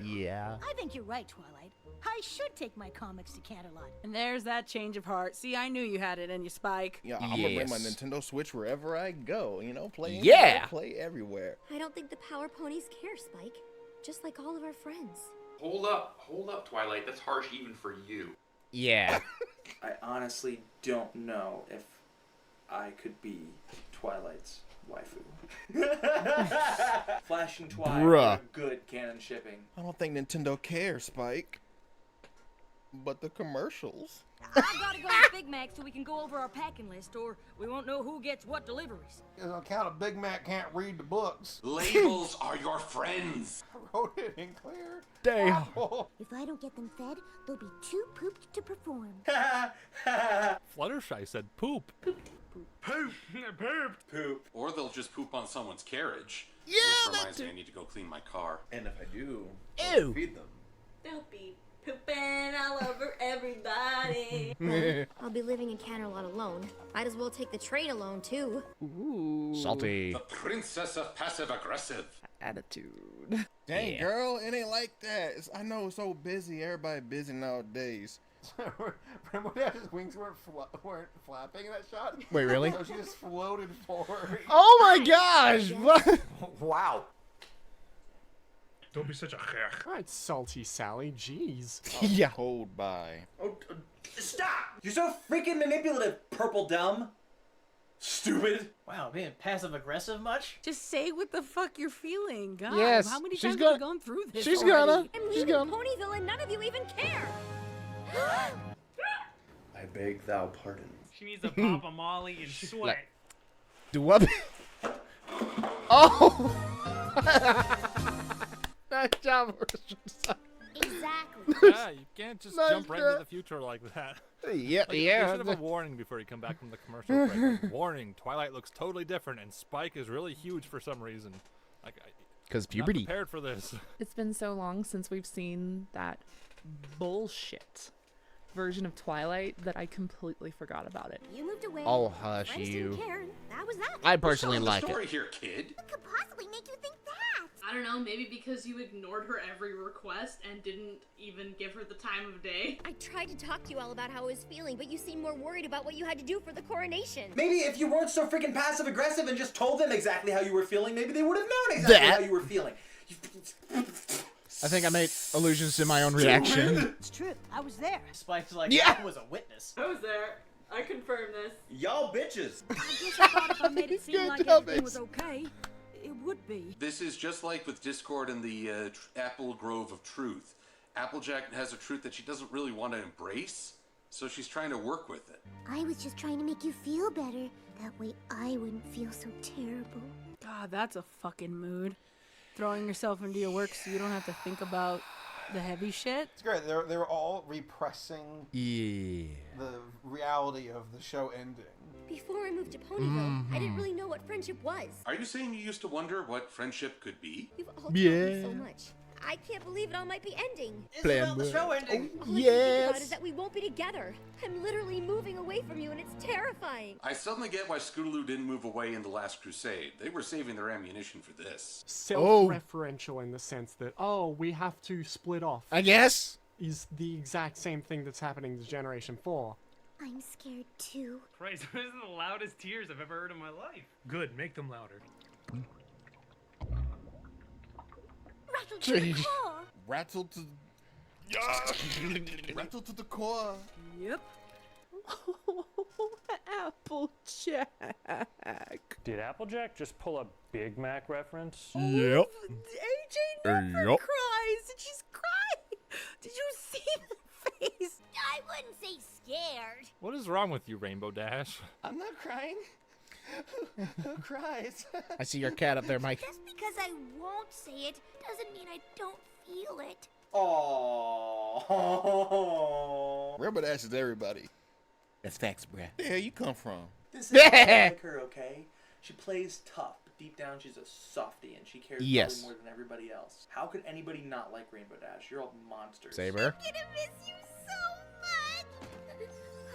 Yeah. I think you're right, Twilight. I should take my comics to Canterlot. And there's that change of heart. See, I knew you had it in you, Spike. Yeah, I'm gonna bring my Nintendo Switch wherever I go. You know, play Yeah. anywhere, play everywhere. I don't think the Power Ponies care, Spike. Just like all of our friends. Hold up, Twilight. That's harsh even for you. Yeah. I honestly don't know if I could be Twilight's waifu. Flashing Twilight, Bruh. good canon shipping. I don't think Nintendo cares, Spike. But the commercials. I've got to go to Big Mac so we can go over our packing list, or we won't know who gets what deliveries. On account of Big Mac can't read the books. Labels are your friends. I wrote it in clear. Damn. If I don't get them fed, they'll be too pooped to perform. Fluttershy said poop. Poop. Or they'll just poop on someone's carriage. Yeah, Which reminds me, I need to go clean my car. And if I do, Ew. feed them. They'll be pooping all over everybody. I'll be living in Canterlot alone. Might as well take the train alone, too. Ooh. Salty. The princess of passive-aggressive. Attitude. Dang, Yeah. girl, it ain't like that. I know it's so busy. Everybody busy nowadays. Rainbow Dash's wings weren't flapping in that shot. Wait, really? So she just floated forward. Oh my gosh! What? Wow. Don't be such a Right, salty Sally. Jeez. Yeah. Hold by. Oh, stop! You're so freaking manipulative, purple dumb. Stupid. Wow, being passive aggressive much? Just say what the fuck you're feeling. God, Yes, how many she's times gonna- have we gone through this she's already? gonna- I'm She's leaving gone. Ponyville and none of you even care. I beg thou pardon. She needs to pop a molly and sweat. Do what? Oh! Nice job, Exactly. Yeah, you can't just Nice jump right job. into the future like that. Yeah, Like, yeah. They should have a warning before you come back from the commercial break. Like, warning: Twilight looks totally different, and Spike is really huge for some reason. Like, 'Cause not puberty. prepared for this. It's been so long since we've seen that bullshit version of Twilight that I completely forgot about it. You moved away. Oh, hush Friends you. didn't care. That was that. I personally What's like the story it. here, kid? What could possibly make you think that? I don't know, maybe because you ignored her every request and didn't even give her the time of day. I tried to talk to you all about how I was feeling, but you seemed more worried about what you had to do for the coronation. Maybe if you weren't so freaking passive aggressive and just told them exactly how you were feeling, maybe they would have known exactly how you were feeling. I think I made allusions to my own reaction. It's true. I was there. Spike's like, Yeah. I was a witness. I was there. I confirm this. Y'all bitches. I guess I thought if I made it seem like everything was okay, it would be. This is just like with Discord and the Apple Grove of Truth. Applejack has a truth that she doesn't really want to embrace, so she's trying to work with it. I was just trying to make you feel better. That way I wouldn't feel so terrible. God, that's a fucking mood. Throwing yourself into your work so you don't have to think about the heavy shit. It's great. They were all repressing Yeah. the reality of the show ending. Before I moved to Ponyville, I didn't really know what friendship was. Are you saying you used to wonder what friendship could be? You've all told me so much. I can't believe it all might be ending. It's about the show ending. All I can think about is that we won't be together. I'm literally moving away from you, and it's terrifying. I suddenly get why Scootaloo didn't move away in The Last Crusade. They were saving their ammunition for this. Self-referential in the sense that, oh, we have to split off. I guess. Is the exact same thing that's happening to Generation 4. I'm scared too. Christ, those are the loudest tears I've ever heard in my life. Good, make them louder. Rattle to the core. Rattle to... Rattle to the core. Yep. Applejack. Did Applejack just pull a Big Mac reference? Yep. AJ never Yup. cries, and she's crying. Did you see the face? I wouldn't say scared. What is wrong with you, Rainbow Dash? I'm not crying. Who cries? I see your cat up there, Mike. Just because I won't say it doesn't mean I don't feel it. Aww. Rainbow Dash is everybody. That's facts, bruh. Where the hell you come from? This is not like her, okay? She plays tough, but deep down she's a softie and she cares Yes. probably more than everybody else. How could anybody not like Rainbow Dash? You're all monsters. Saber. I'm gonna miss you so much.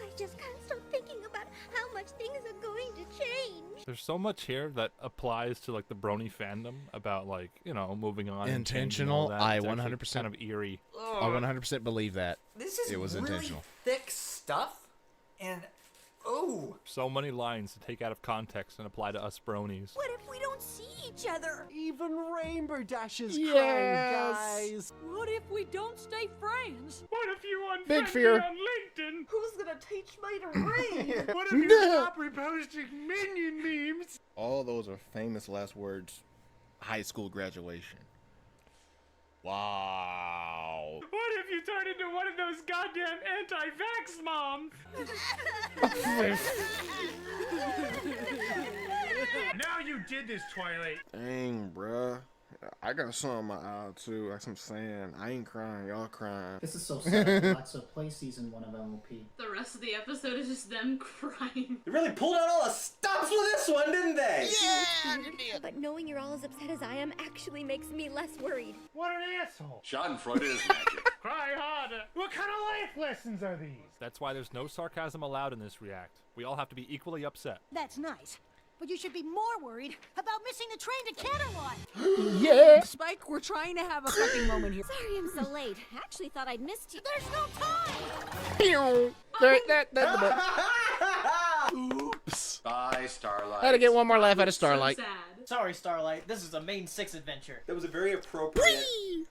I just can't stop thinking about how much things are going to change. There's so much here that applies to like the Brony fandom about like, you know, moving on. and changing all Intentional. that. I It's actually 100% kind of eerie. I 100% believe that. This is it was really intentional. thick stuff, and oh, So many lines to take out of context and apply to us Bronies. What if we don't see each other? Even Rainbow Dash is Yes. crying, guys. What if we don't stay friends? What if you unfriend Big fear. me on LinkedIn? Who's gonna teach me to read? What if you stop reposting Minion memes? All those are famous last words. High school graduation. Wow. What if you turn into one of those goddamn anti-vax moms? Now you did this, Twilight. Dang, bruh. I got some in my eye too. Like I'm saying, I ain't crying. Y'all crying. This is so sad. Lots of play season 1 of MLP. The rest of the episode is just them crying. they really pulled out all the stops with this one, didn't they? But knowing you're all as upset as I am actually makes me less worried. What an asshole. Schadenfreude is magic. Cry harder. What kind of life lessons are these? That's why there's no sarcasm allowed in this react. We all have to be equally upset. That's nice. But you should be more worried about missing the train to Canterlot. Yeah. Spike, we're trying to have a fucking moment here. Sorry I'm so late. I actually thought I'd missed you. There's no time. Pew. Oops. Bye, Starlight. I had to get one more laugh out of So Starlight. sad. Sorry, Starlight. This is a main 6 adventure. That was a very appropriate.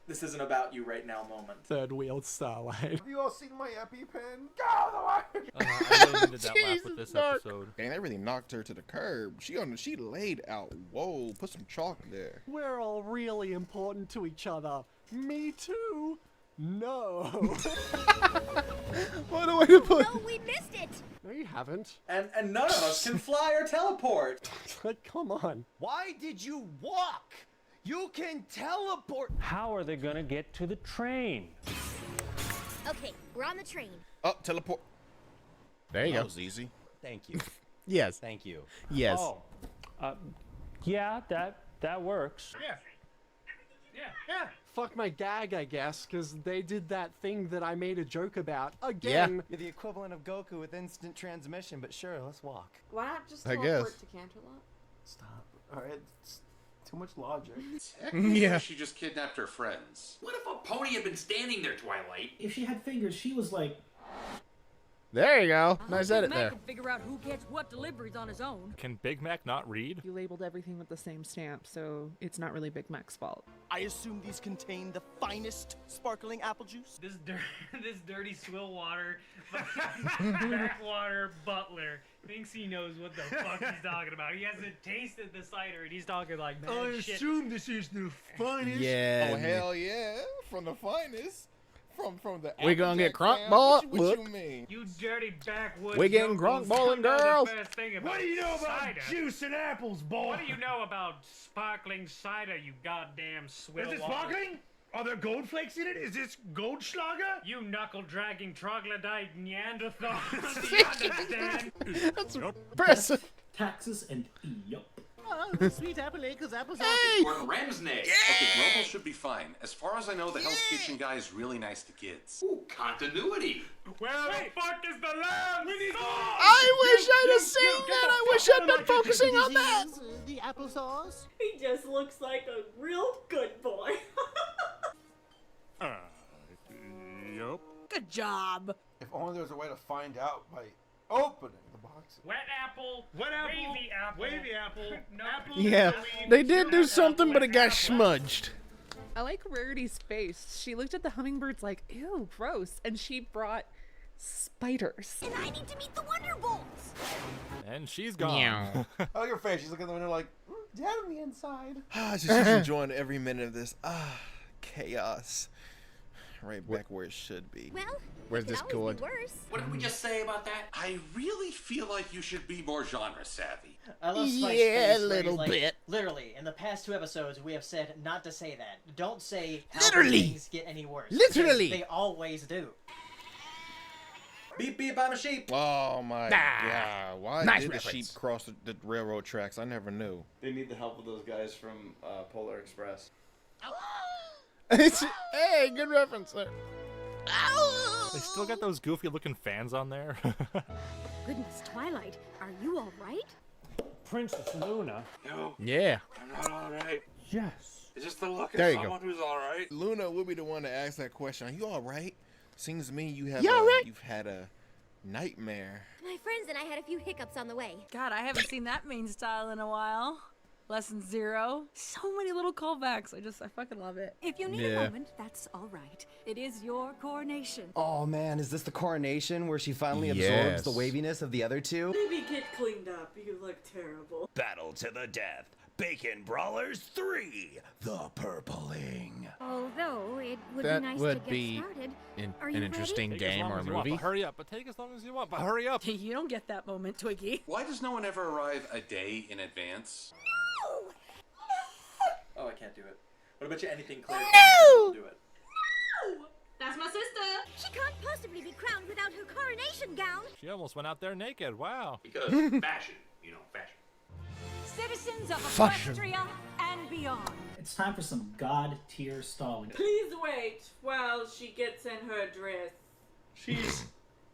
This isn't about you right now moment. Third wheel Starlight. Have you all seen my EpiPen? Get out of the way! I really needed that laugh with this episode. Dang, that really knocked her to the curb. She laid out. Whoa, put some chalk there. We're all really important to each other. Me too. No. What a way to put No, we missed it. No, you haven't. And none of us can fly or teleport. Like, come on. Why did you walk? You can teleport. How are they gonna get to the train? Okay, we're on the train. Oh, teleport. There you That go. was easy. Thank you. Yes. Thank you. Yes. Oh, yeah, that works. Yeah. Fuck my gag, I guess, because they did that thing that I made a joke about again. You're the equivalent of Goku with instant transmission, but sure, let's walk. Why not just I teleport guess. to Canterlot? Stop. Alright, it's too much logic. Technically, she just kidnapped her friends. What if a pony had been standing there, Twilight? If she had fingers, she was like. There you go. Nice edit Mac there. can figure out who gets what deliveries on his own. Can Big Mac not read? You labeled everything with the same stamp, so it's not really Big Mac's fault. I assume these contain the finest sparkling apple juice. This dirty swill water, backwater butler thinks he knows what the fuck he's talking about. He hasn't tasted the cider and he's talking like, man, shit. this is the finest. Yeah. Oh, hell yeah. From the finest. From the We gonna get Applejack crunk fam. ball? What Look. you mean? You dirty backwoods. We getting yokels grunk balling, don't know the girls? first thing about What do you know about cider. juice and apples, boy? What do you know about sparkling cider, you goddamn swill Is it water? sparkling? Are there gold flakes in it? Is this Goldschlager? You knuckle-dragging troglodyte Neanderthal. Do you understand? That's impressive. Taxes and yup. Sweet apple acres, apples. Or Ramsnay. Okay, Grumble should be fine. As far as I know, the Hell's Kitchen guy is really nice to kids. Ooh, continuity. Where the fuck is the lamb? We need I wish I'd have seen that. I wish I'd been focusing on that. The applesauce. He just looks like a real good boy. Yup. Good job. If only there was a way to find out by opening the boxes. Wet apple, wavy apple, no apple. Yeah, they did do something, but it got smudged. I like Rarity's face. She looked at the hummingbirds like, ew, gross. And she brought spiders. And I need to meet the Wonderbolts. And she's gone. Meow. I like her face. She's looking at the window like, down on the inside. She's enjoying every minute of this. Chaos. Right back where it should be. Well, Where's it could this always going? be worse. What did we just say about that? I really feel like you should be more genre savvy. I love Spike's Yeah, face a where he's little like, bit. Literally, in the past 2 episodes, we have said not to say that. Don't say how Literally. things get any worse. Literally. They always do. Beep beep, I'm a sheep. Oh my god. Why Nice did the reference. sheep cross the railroad tracks? I never knew. They need the help of those guys from Polar Express. Hey, good reference there. They still got those goofy looking fans on there. Goodness, Twilight, are you all right? Princess Luna. No, Yeah. I'm not alright. Yes. It's just the look There at you go. someone who's alright. Luna would be the one to ask that question. Are you all right? Seems to me you've had a nightmare. My friends and I had a few hiccups on the way. God, I haven't seen that main style in a while. Lesson 0. So many little callbacks. I fucking love it. If you need Yeah. a moment, that's all right. It is your coronation. Oh man, is this the coronation where she finally Yes. absorbs the waviness of the other two? Maybe get cleaned up. You look terrible. Battle to the death. Bacon Brawlers 3. The Purpling. Although it would That be nice would to get be started. Are an you interesting Take as game long or as you want, movie. but hurry up. But take as long as you want. But hurry up. You don't get that moment, Twiggy. Why does no one ever arrive a day in advance? Oh, I can't do it. What about you? Anything clear? No! Do it. That's my sister. She can't possibly be crowned without her coronation gown. She almost went out there naked. Wow. Because fashion, fashion. Citizens of Fashion. Equestria and beyond. It's time for some god tier stalling. Please wait while she gets in her dress. She's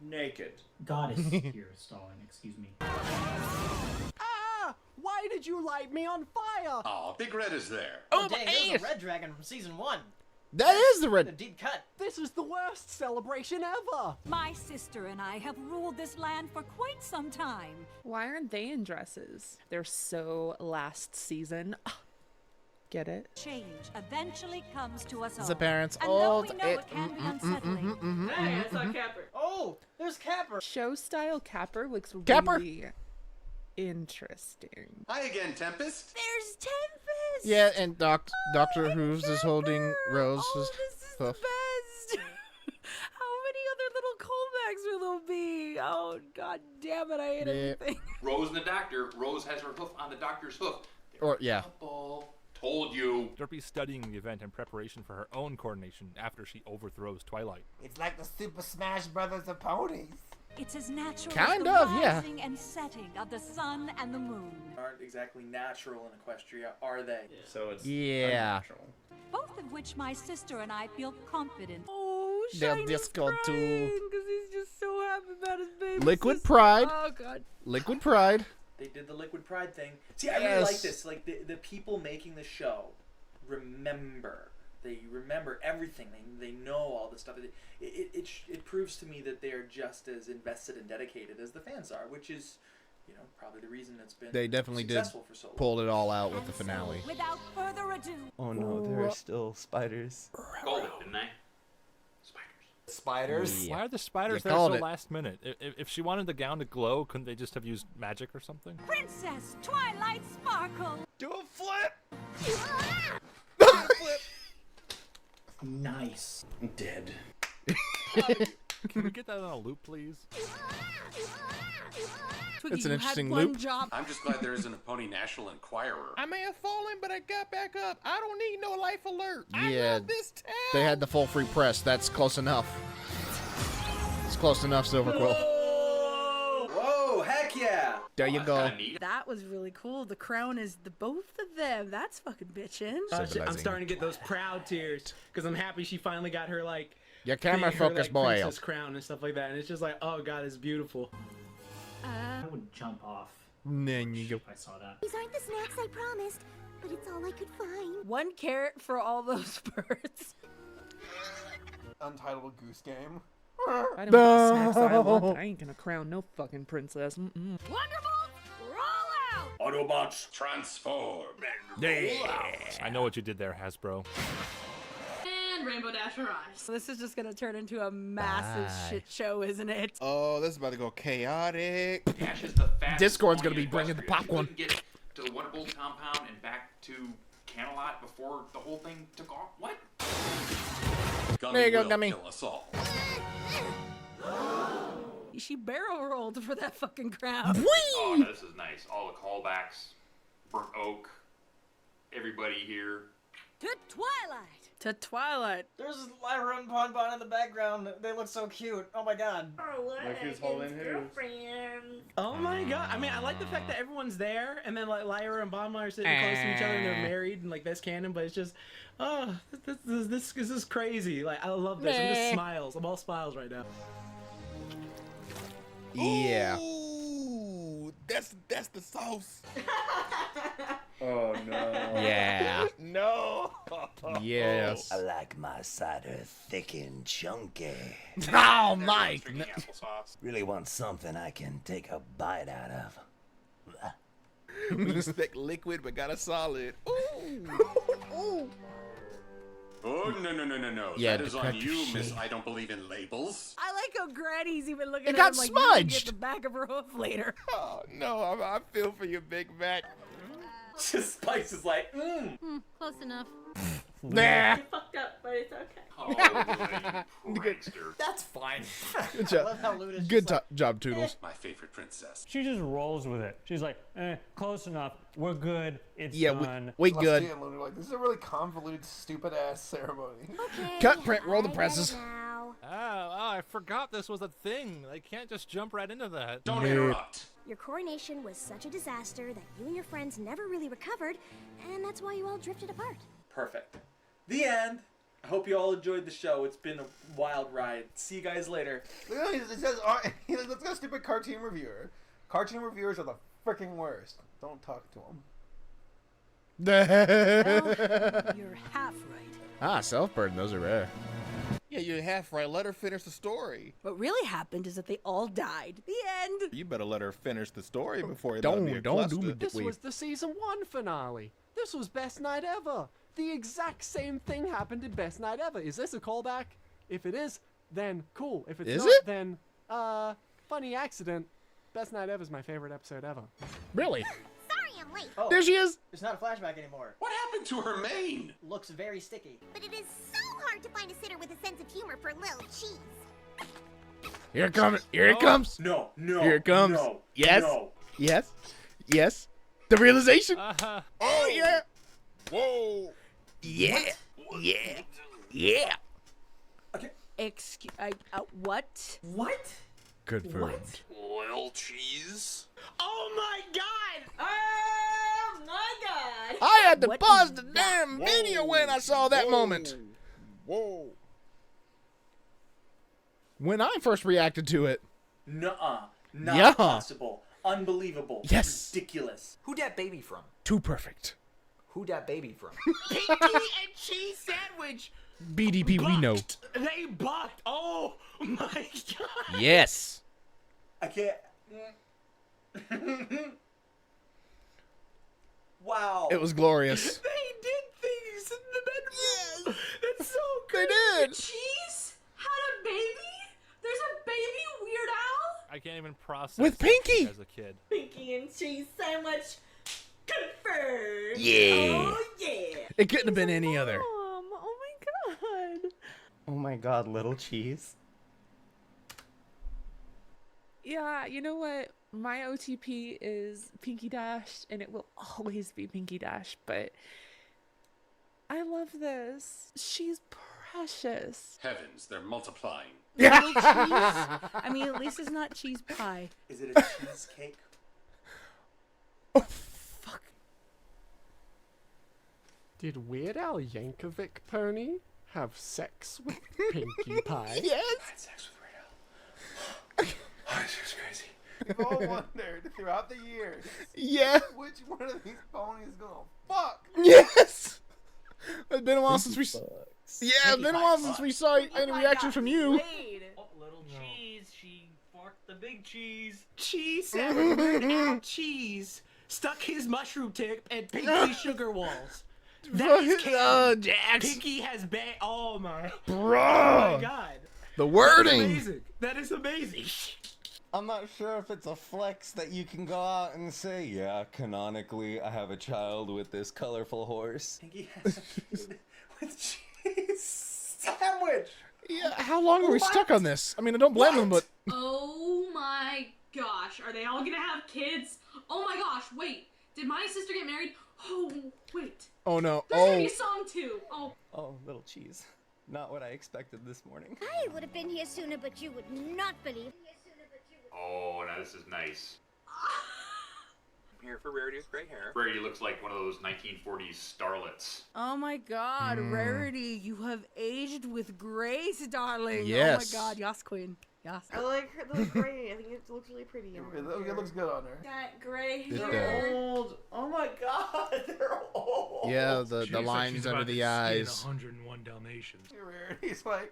naked. Goddess tier stalling, excuse me. Ah! Why did you light me on fire? Oh, Big Red is there. Oh, dang, there's a red dragon from season 1. That is the red. The deep cut. This is the worst celebration ever. My sister and I have ruled this land for quite some time. Why aren't they in dresses? They're so last season. Get it? Change eventually comes to us all. The parents and though old. we know it can be unsettling. Hey, I saw Capper. Oh, there's Capper. Show style Capper looks Capper? really interesting. Hi again, Tempest. There's Tempest. Yeah, and Doctor Who's is holding Rose's hoof. Best. How many other little callbacks will there be? Oh, god damn it, I hate everything. Rose and the doctor. Rose has her hoof on the doctor's hoof. Or yeah. Couple. Told you. Derpy's studying the event in preparation for her own coronation after she overthrows Twilight. It's like the Super Smash Brothers of ponies. It's as natural Kind as the of, yeah. rising and setting of the sun and the moon. Aren't exactly natural in Equestria, are they? So it's Yeah. unnatural. Both of which my sister and I feel confident. Oh, They'll Shiny's disco too. because he's just so happy about his baby Liquid sister. Pride. Oh god. Liquid Pride. They did the Liquid Pride thing. See, I really Yes. like this. Like, the people making the show remember. They remember everything. They know all this stuff. It proves to me that they are just as invested and dedicated as the fans are, which is, you know, probably the reason it's been They definitely did successful for so long. pulled it all out with the finale. Without further ado. Oh no, there are still spiders. Called it, didn't I? Spiders. Why are the spiders You there so called it. last minute? If she wanted the gown to glow, couldn't they just have used magic or something? Princess Twilight Sparkle. Do a flip. Nice. Dead. Can we get that on a loop, please? Twiggy, It's an you interesting had one loop. job. I'm just glad there isn't a Pony National Enquirer. I may have fallen, but I got back up. I don't need no life alert. I Yeah, love this town. they had the full free press. That's close enough. It's close enough, Silverquill. Whoa, heck yeah! There you go. That was really cool. The crown is the both of them. That's fucking bitchin'. I'm Civilizing. starting to get those proud tears because I'm happy she finally got her like Your camera thing, her, focus, like, boy. princess crown and stuff like that, and it's just like, oh god, it's beautiful. I would jump off. Then you go. I saw that. These aren't the snacks I promised, but it's all I could find. 1 carrot for all those birds. Untitled Goose Game. I don't want snacks I want. I ain't gonna crown no fucking princess. Mm-mm. Wonderbolt, roll out. Autobots transform. I know what you did there, Hasbro. And Rainbow Dash arrives. So this is just gonna turn into a massive Bye. shit show, isn't it? Oh, this is about to go chaotic. Dash is the fastest Discord's pony gonna be in bringing the Equestria. popcorn. He couldn't get to the Wonderbolt compound and back to Camelot before the whole thing took off. What? Gummy There you go, will Gummy. kill us all. She barrel rolled for that fucking crown. Oh, no, this is nice. All the callbacks. Burnt Oak. Everybody here. To Twilight. To Twilight. There's Lyra and Bonbon in the background. They look so cute. Oh my god. Look who's holding who. Oh my god! I mean, I like the fact that everyone's there, and then like Lyra and Bonbon are sitting close to each other, and they're married, and like that's canon. But it's just, oh, this is crazy. Like I love this. I'm just smiles. I'm all smiles right now. Yeah. Ooh, that's the sauce. Oh no. Yeah. No. Yes. I like my cider thick and chunky. Oh, Mike. Drinking applesauce. Really want something I can take a bite out of. We expect liquid, but got a solid. Ooh. Ooh. Oh, no. Yeah, that is to on cut your you, Miss shit. I don't believe in labels. I like how Granny's even looking It at got him like you can get smudged. the back of her hoof later. Oh, no, I feel for you, Big Mac. Just Spice is like, Close enough. Nah. You fucked up, but it's okay. Oh, you prankster. That's fine. Good I job. love how Luda's Good just like, job, Toodles. My favorite princess. She just rolls with it. She's like, close enough. We're good. It's Yeah, done. we Lusty good. and Luna were like, this is a really convoluted, stupid ass ceremony. Okay. Cut, print, roll the I get presses. it now. Oh, I forgot this was a thing. I can't just jump right into that. Don't interrupt. Your coronation was such a disaster that you and your friends never really recovered, and that's why you all drifted apart. perfect. The end. I hope you all enjoyed the show. It's been a wild ride. See you guys later. Literally, it says, let's go stupid cartoon reviewer. Cartoon reviewers are the freaking worst. Don't talk to them. Well, you're half right. Ah, self-burn. Those are rare. Yeah, you're half right. Let her finish the story. What really happened is that they all died. The end. You better let her finish the story before it Don't be a do cluster. me. This was the season 1 finale. This was best night ever. The exact same thing happened in best night ever. Is this a callback? If it is, then cool. If it's Is not, it? then funny accident. Best night ever is my favorite episode ever. Really? Sorry I'm late. Oh, There she is. It's not a flashback anymore. What happened to her mane? Looks very sticky. But it is so hard to find a sitter with a sense of humor for Lil Cheese. Here it comes. Here it comes. No, no. Here it comes. No, Yes. No. Yes. Yes. The realization. Oh yeah. Whoa. Yeah. Yeah. Yeah. Excuse. What? What? Confirmed. Lil Cheese. Oh my god! Oh my god! I had to What pause is the that? damn video when I saw that moment. Whoa. When I first reacted to it. Nuh-uh. Not Yeah. possible. Unbelievable. Yes. Ridiculous. Who that baby from? Too perfect. Who that baby from? Pinky and cheese sandwich. BDP we know. They bucked. Oh my god. Yes. I can't. Wow. It was glorious. They did things in the bedroom. That's so They good. did. Cheese had a baby? There's a baby Weird Al? I can't even process With that Pinky! as a kid. Pinky and cheese sandwich confirmed. Yeah. Oh yeah. It couldn't have been any other. Oh my god. Oh my god, little cheese. Yeah, you know what? My OTP is Pinky Dash, and it will always be Pinky Dash, but I love this. She's precious. Heavens, they're multiplying. Little cheese? I mean, at least it's not cheese pie. Is it a cheesecake? Did Weird Al Yankovic Pony have sex with Pinkie Pie? Yes. I had sex with Weird Al. Oh, this is crazy. We've all wondered throughout the years. Yeah. Which one of these ponies is gonna fuck? Yes. It's been a while since we. Fucks. Yeah, it's been a while since we saw any reactions from you. Oh, little cheese, she fucked the big cheese. Cheese sandwich. Weird Al cheese stuck his mushroom tip and Pinky sugar walls. That is canon. Jax. Pinky has Oh my. Bruh. Oh my god. The That's wording. amazing. That is amazing. I'm not sure if it's a flex that you can go out and say, yeah, canonically, I have a child with this colorful horse. Pinky has a kid with cheese sandwich. Yeah, how long are we stuck on this? I mean, I don't blame them, but Oh my gosh. Are they all gonna have kids? Oh my gosh, wait. Did my sister get married? Oh, wait. oh no. There's gonna Oh, be a song too. Oh. Oh, little cheese. Not what I expected this morning. I would have been here sooner, but you would not believe. Oh, now this is nice. I'm here for Rarity with gray hair. Rarity looks like one of those 1940s starlets. Oh my god, Rarity, you have aged with grace, darling. Yes. Oh my god, Yas Queen. Yas. I like her, the gray. I think it looks really pretty. It looks good on her. Got gray It hair. Old. Oh my god, they're old. yeah, the lines under the eyes. 101 Dalmatians. He's like,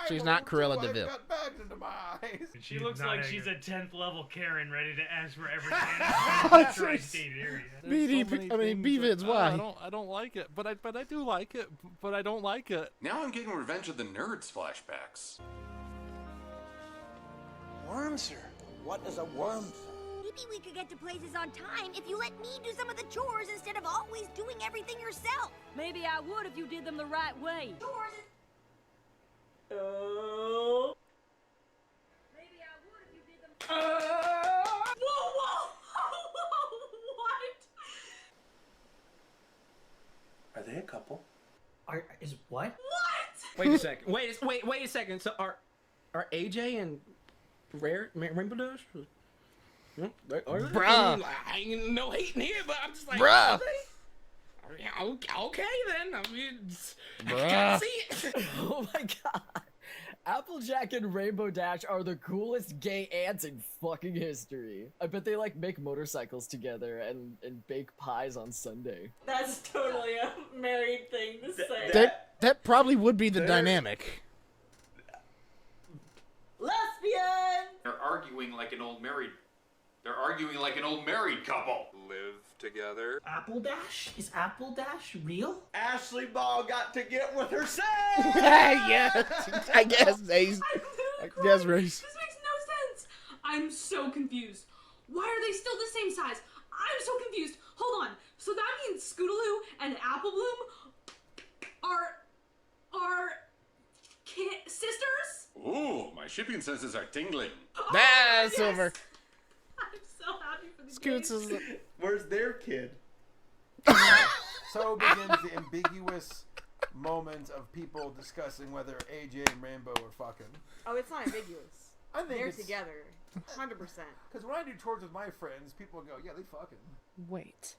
She's not Cruella de Vil. got bags into my eyes. She looks like she's a 10th level Karen ready to ask for everything in That's the tri-state area. BD, I mean, BVids, why? I don't like it, but I do like it, but I don't like it. Now I'm getting Revenge of the Nerds flashbacks. Wormser. What is a worm? Maybe we could get to places on time if you let me do some of the chores instead of always doing everything yourself. Maybe I would if you did them the right way. Oh. Maybe I would if you did them. Whoa, whoa, what? Are they a couple? Is what? What? Wait a second. Wait a second. So are AJ and Rainbow Dash? Bruh. I ain't no hating here, but I'm just like, Bruh. are they? Okay then. I mean, I Bruh. can't see it. Oh my god. Applejack and Rainbow Dash are the coolest gay ants in fucking history. I bet they like make motorcycles together and bake pies on Sunday. That's totally a married thing to say. That probably would be the dynamic. Lesbian! They're arguing like an old married. They're arguing like an old married couple. Live together. Apple Dash? Is Apple Dash real? Ashley Ball got to get with herself. Yeah, I guess, Ace. I guess, Race. This makes no sense. I'm so confused. Why are they still the same size? I'm so confused. Hold on. So that means Scootaloo and Apple Bloom are sisters? Ooh, my shipping senses are tingling. That's over. I'm so happy for the Scoots is. Where's their kid? So begins the ambiguous moment of people discussing whether AJ and Rainbow are fucking. Oh, it's not ambiguous. I think They're it's together. 100%. Because when I do tours with my friends, people go, yeah, they fucking. Wait.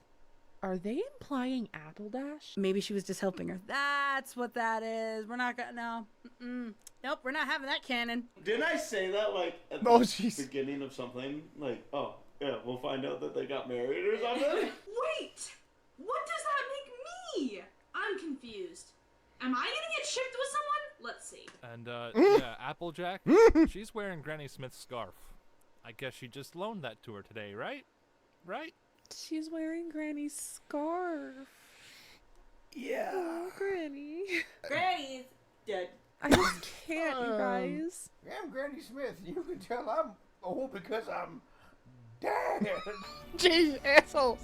Are they implying Apple Dash? Maybe she was just helping her. That's what that is. We're not gonna. No. Nope, we're not having that canon. Didn't I say that, like, at Oh, the jeez. beginning of something? Like, oh, yeah, we'll find out that they got married or something? Wait! What does that make me? I'm confused. Am I gonna get shipped with someone? Let's see. And, yeah, Applejack, she's wearing Granny Smith's scarf. I guess she just loaned that to her today, right? Right? She's wearing Granny's scarf. Yeah. Oh, Granny. Granny's dead. I just can't, you guys. I'm Granny Smith. You can tell I'm old because I'm dead. Jeez, assholes.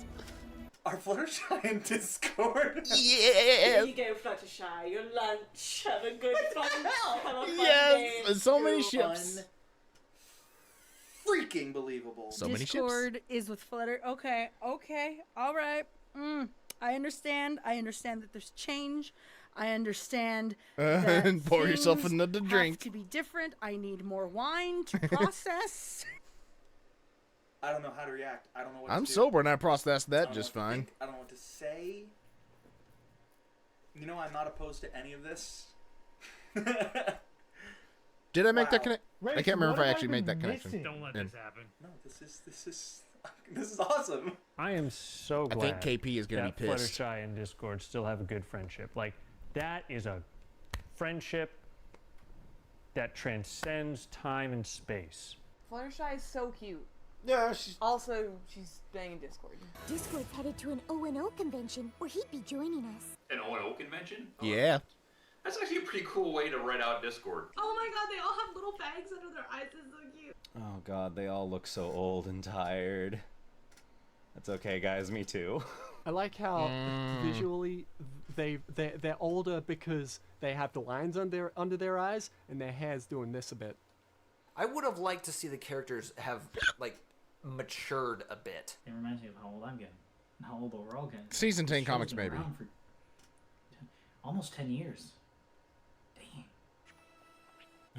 Are Fluttershy in Discord? Here you go, Fluttershy. Your lunch. Have a good fun. Have a fun day. Yes, so many ships. Freaking believable. So many ships. Discord is with Flutter. Okay, all right. I understand. I understand that there's change. I understand that And pour yourself things another drink. have to be different. I need more wine to process. I don't know how to react. I don't know what I'm to do. sober and I processed I that don't know just what to fine. think. I don't know what to say. You know, I'm not opposed to any of this. Did I make that Wow. connection? I Race, can't remember if what I have actually I made that been connection. missing? Don't let And this happen. No, this is awesome. I am so I glad. think KP is gonna that be pissed. Fluttershy and Discord still have a good friendship. Like, that is a friendship that transcends time and space. Fluttershy is so cute. Yeah, she's she's banging Discord. Discord's headed to an O&O convention where he'd be joining us. An O&O convention? Oh, Yeah. That's actually a pretty cool way to write out Discord. Oh my god, they all have little bags under their eyes. It's so cute. Oh god, they all look so old and tired. That's okay, guys. Me too. I like how visually they're older because they have the lines under their eyes and their hair's doing this a bit. I would have liked to see the characters have like matured a bit. It reminds me of how old I'm getting, and how old we're all getting. Season 10 This comics, show's been maybe. around for almost 10 years.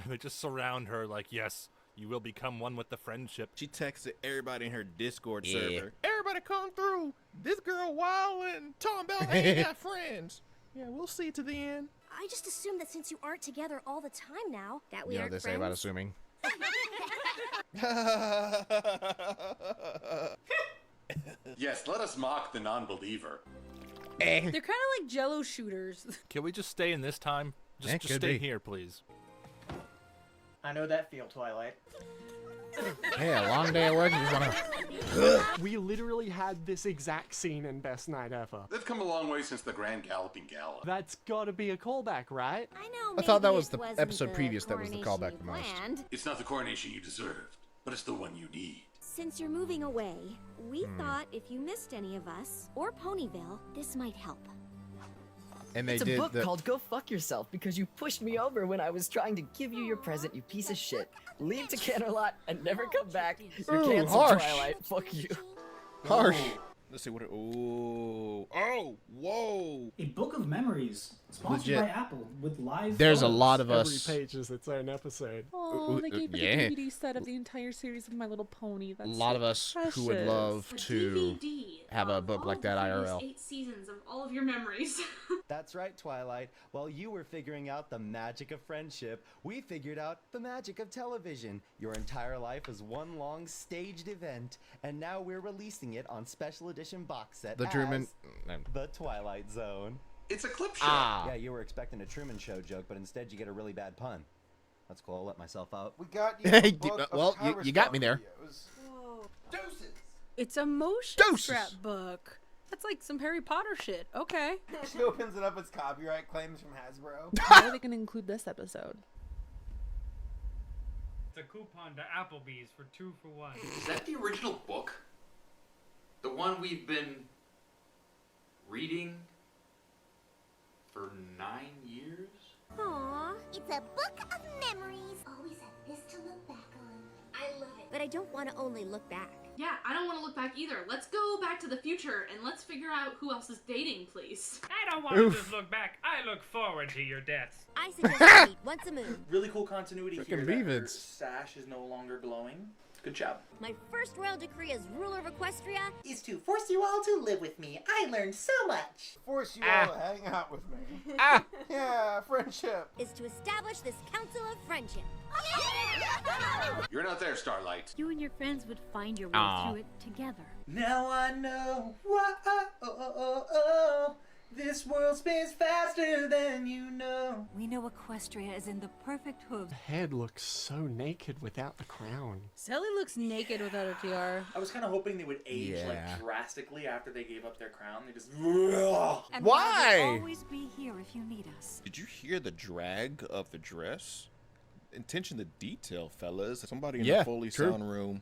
They just surround her like, yes, you will become one with the friendship. She texted everybody in her Discord Yeah. server. Everybody come through. This girl wildin'. Talking about ain't got friends. Yeah, we'll see to the end. I just assumed that since you aren't together all the time now, that we You know what aren't they say about friends. assuming. Yes, let us mock the non-believer. They're kind of like Jello shooters. Can we just stay in this time? Just, It just could stay be. here, please. I know that feel, Twilight. Yeah, long day at work. You just wanna. We literally had this exact scene in Best Night Ever. They've come a long way since the Grand Galloping Gala. That's gotta be a callback, right? I know. I thought that maybe was it the wasn't episode the previous that was the coronation callback you the most. planned. It's not the coronation you deserved, but it's the one you need. Since you're moving away, we thought if you missed any of us, or Ponyville, this might help. And they It's a did book the. called Go Fuck Yourself because you pushed me over when I was trying to give you your present, you piece of shit. Leave to Canterlot and never come back. You're Ooh, canceled, harsh. Twilight. Fuck you. Harsh. Let's see what it. Oh, whoa! A book of memories, sponsored Legit. by Apple, with live. There's a photos. lot of us. Every page is its own episode. Oh, they gave me yeah. the DVD set of the entire series of My Little Pony. A That's lot so of us who would precious. love to have a book all like of the that previous IRL. 8 seasons of all of your memories. That's right, Twilight. While you were figuring out the magic of friendship, we figured out the magic of television. Your entire life is one long staged event, and now we're releasing it on special edition box set The as Truman- The Twilight Zone. It's a clip show. Ah. Yeah, you were expecting a Truman Show joke, but instead you get a really bad pun. That's cool, I'll let myself out. We got you. Hey, a book of well, cover you got me stock there. videos. Doses. It's a motion Doses. scrapbook. That's like some Harry Potter shit. Okay. She opens it up as copyright claims from Hasbro. How are they going to include this episode? It's a coupon to Applebee's for 2 for 1. Is that the original book? The one we've been reading for 9 years? Aw, it's a book of memories. Always have this to look back on. I love it. But I don't want to only look back. Yeah, I don't want to look back either. Let's go back to the future and let's figure out who else is dating, please. I don't want to just look back. I look forward to your deaths. I suggest we meet once a moon. Really cool continuity here. Frickin' That her Beavids. sash is no longer glowing. Good job. My first royal decree as ruler of Equestria Is to force you all to live with me. I learned so much. Force you Ah. all to hang out with me. Ah. Yeah, friendship. is to establish this council of friendship. You're not there, Starlight. You and your friends would find your way Aw. through it together. Now I know why. This world spins faster than you know. We know Equestria is in the perfect hooves. The head looks so naked without the crown. Sally looks naked without her tiara. I was kind of hoping they would age Yeah. like drastically after they gave up their crown. They just. And Why? We'll always be here if you need us. Did you hear the drag of the dress? Attention to detail, fellas. Somebody in Yeah, the Foley true. sound room.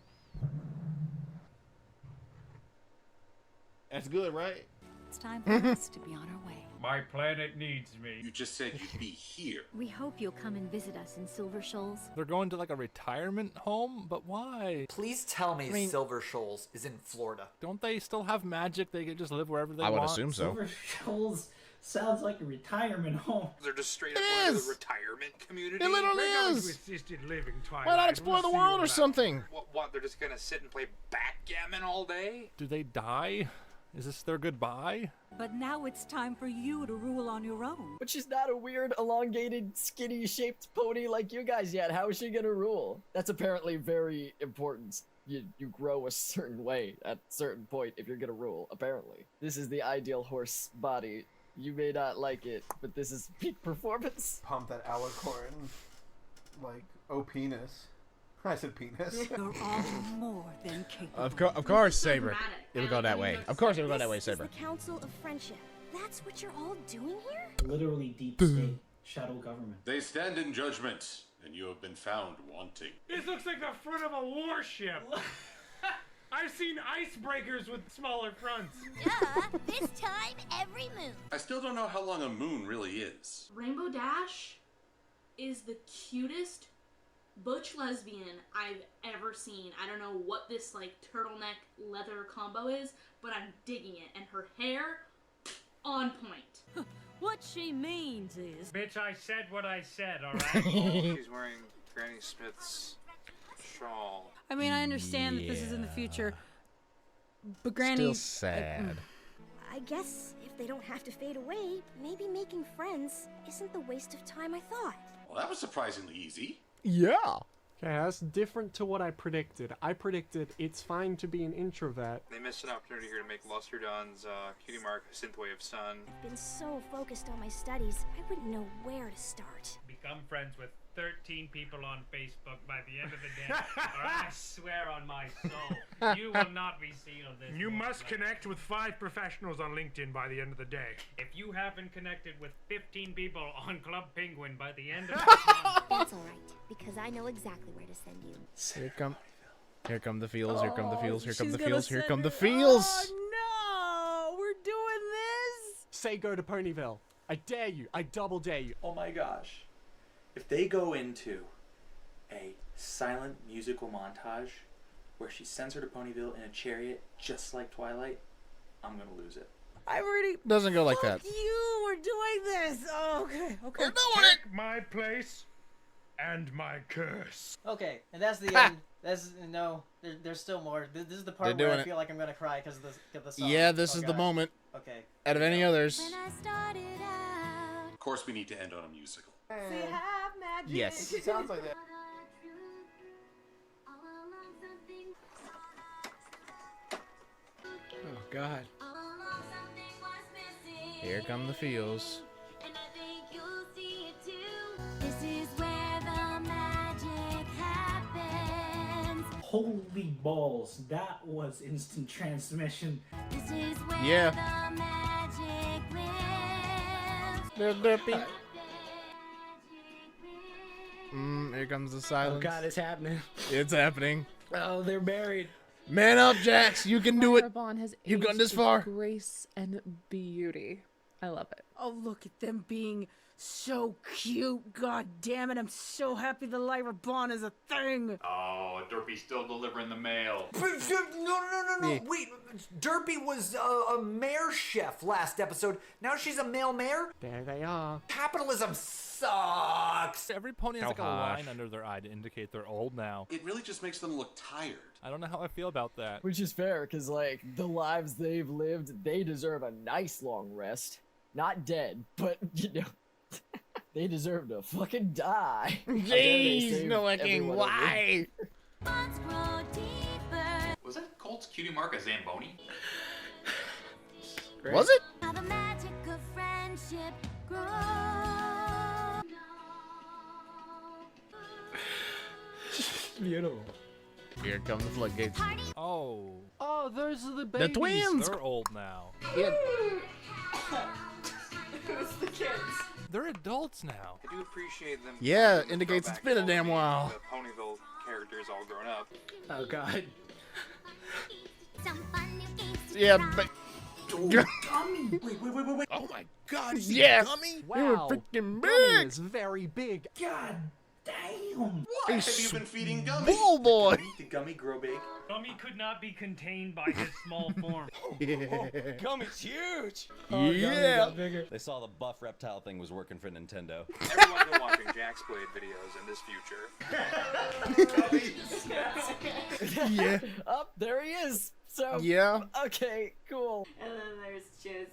That's good, right? It's time for us to be on our way. My planet needs me. You just said you'd be here. We hope you'll come and visit us in Silver Shoals. They're going to like a retirement home, but why? Please tell me I mean- Silver Shoals is in Florida. Don't they still have magic? They can just live wherever they I would want. assume so. Silver Shoals sounds like a retirement home. They're just straight up It going to is. the retirement community. It literally We're going to is. assisted living, Twilight. Why not explore the We'll see world you or around. something? What? They're just gonna sit and play backgammon all day? Do they die? Is this their goodbye? But now it's time for you to rule on your own. But she's not a weird, elongated, skinny-shaped pony like you guys yet. How is she gonna rule? That's apparently very important. You grow a certain way at a certain point if you're gonna rule, apparently. This is the ideal horse body. You may not like it, but this is peak performance. Pump that alicorn. Like, oh, penis. I said penis. You're all more than capable. Of course, so Saber. dramatic. It would I go don't that even way. know what Of to course, say. it would go that way, This is Saber. the council of friendship. That's what you're all doing here? Literally deep state, shadow government. They stand in judgment, and you have been found wanting. This looks like the front of a warship. I've seen icebreakers with smaller fronts. Duh, this time every moon. I still don't know how long a moon really is. Rainbow Dash is the cutest butch lesbian I've ever seen. I don't know what this like turtleneck leather combo is, but I'm digging it. And her hair, on point. What she means is... Bitch, I said what I said, alright? She's wearing Granny Smith's shawl. I mean, I understand that this is in the future, but Granny... Still sad. I guess if they don't have to fade away, maybe making friends isn't the waste of time I thought. Well, that was surprisingly easy. Yeah. Okay, that's different to what I predicted. I predicted it's fine to be an introvert. They missed an opportunity here to make Lusterdon's cutie mark a synthwave sun. I've been so focused on my studies, I wouldn't know where to start. Become friends with 13 people on Facebook by the end of the day, or I swear on my soul, you will not be seen on this. You must connect with 5 professionals on LinkedIn by the end of the day. If you haven't connected with 15 people on Club Penguin by the end of this month, That's alright, because I know exactly where to send you. Here come the feels. Here come the feels. Here come she's the gonna feels. Here send come the her- feels. Oh no! We're doing this! Say go to Ponyville. I dare you. I double dare you. Oh my gosh. If they go into a silent musical montage where she sends her to Ponyville in a chariot just like Twilight, I'm gonna lose it. I already. Doesn't go like that. You were doing this. Oh, okay. Okay. Take my place and my curse. Okay, and that's the end. That's no. There's still more. This is the part They're where I doing feel like I'm gonna cry because of the song. Yeah, this Oh, is the God. moment. Okay. Out of any others. Of course, we need to end on a musical. See, have magic. Yes. It sounds like that. Oh God. Here come the feels. This is where the magic happens. Holy balls, that was instant transmission. This is where Yeah. the magic lives. There's Derpy. Here comes the silence. Oh God, it's happening. It's happening. Oh, they're married. Man up, Jax. You can do it. Bond has You've aged gone this with far. grace and beauty. I love it. Oh, look at them being so cute. God damn it. I'm so happy the Lyra Bond is a thing. Oh, Derpy's still delivering the mail. No. Yeah. Wait, Derpy was a mayor chef last episode. Now she's a male mayor? There they are. Capitalism sucks. Every pony has Oh, like a hush. line under their eye to indicate they're old now. It really just makes them look tired. I don't know how I feel about that. Which is fair, because, like, the lives they've lived, they deserve a nice long rest. Not dead, but, you know, they deserve to fucking die. How dare they Jeez, save no, everyone why? Bonds grow deeper. Was that Colt's cutie mark a Zamboni? Was it? How the magic of friendship grows. Beautiful. Here come the floodgates. Oh, Oh, those are the The babies. twins. they're old now. Yeah. It's the kids. They're adults now. I do appreciate them. Yeah, having the indicates it's throwback been a damn to while. The Ponyville characters all grown up. Oh God. Some fun new games to Yeah, try. but. Gummy. Wait. Oh my God, you see Yeah. Gummy? Wow. You were freaking Gummy big. is very big. God damn. What have you been feeding Gummy? Bull boy. Did Gummy grow big? Gummy could not be contained by his small form. Gummy's huge. Yeah. They saw the buff reptile thing was working for Nintendo. Everyone's been watching Jax Blade videos in this future. Yeah. Up, there he is. So, Yeah. okay, cool. And then there's just.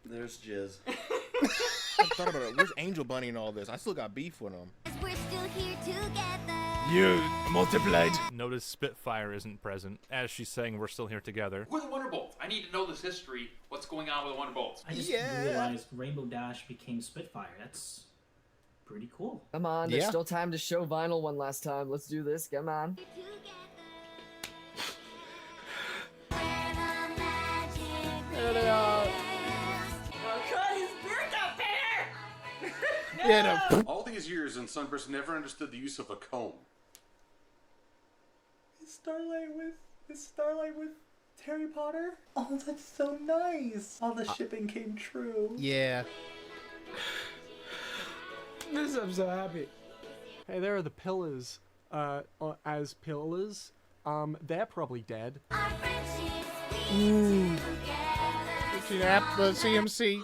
There's Jizz. I thought about it. Where's Angel Bunny and all this? I still got beef with him. We're still here together. You multiplied. Notice Spitfire isn't present, as she's saying we're still here together. Who are the Wonderbolts? I need to know this history. What's going on with the Wonderbolts? I just realized Rainbow Dash became Spitfire. That's pretty cool. Come on, there's Yeah. still time to show Vinyl one last time. Let's do this. Come on. There they are. Oh God, his beard got bigger. Yeah, no. All these years, and Sunburst never understood the use of a comb. Is Starlight with Harry Potter? Oh, that's so nice. All the shipping came true. Yeah. I'm so happy. Hey, there are the pillars. As pillars. They're probably dead. Ooh. Snap the CMC.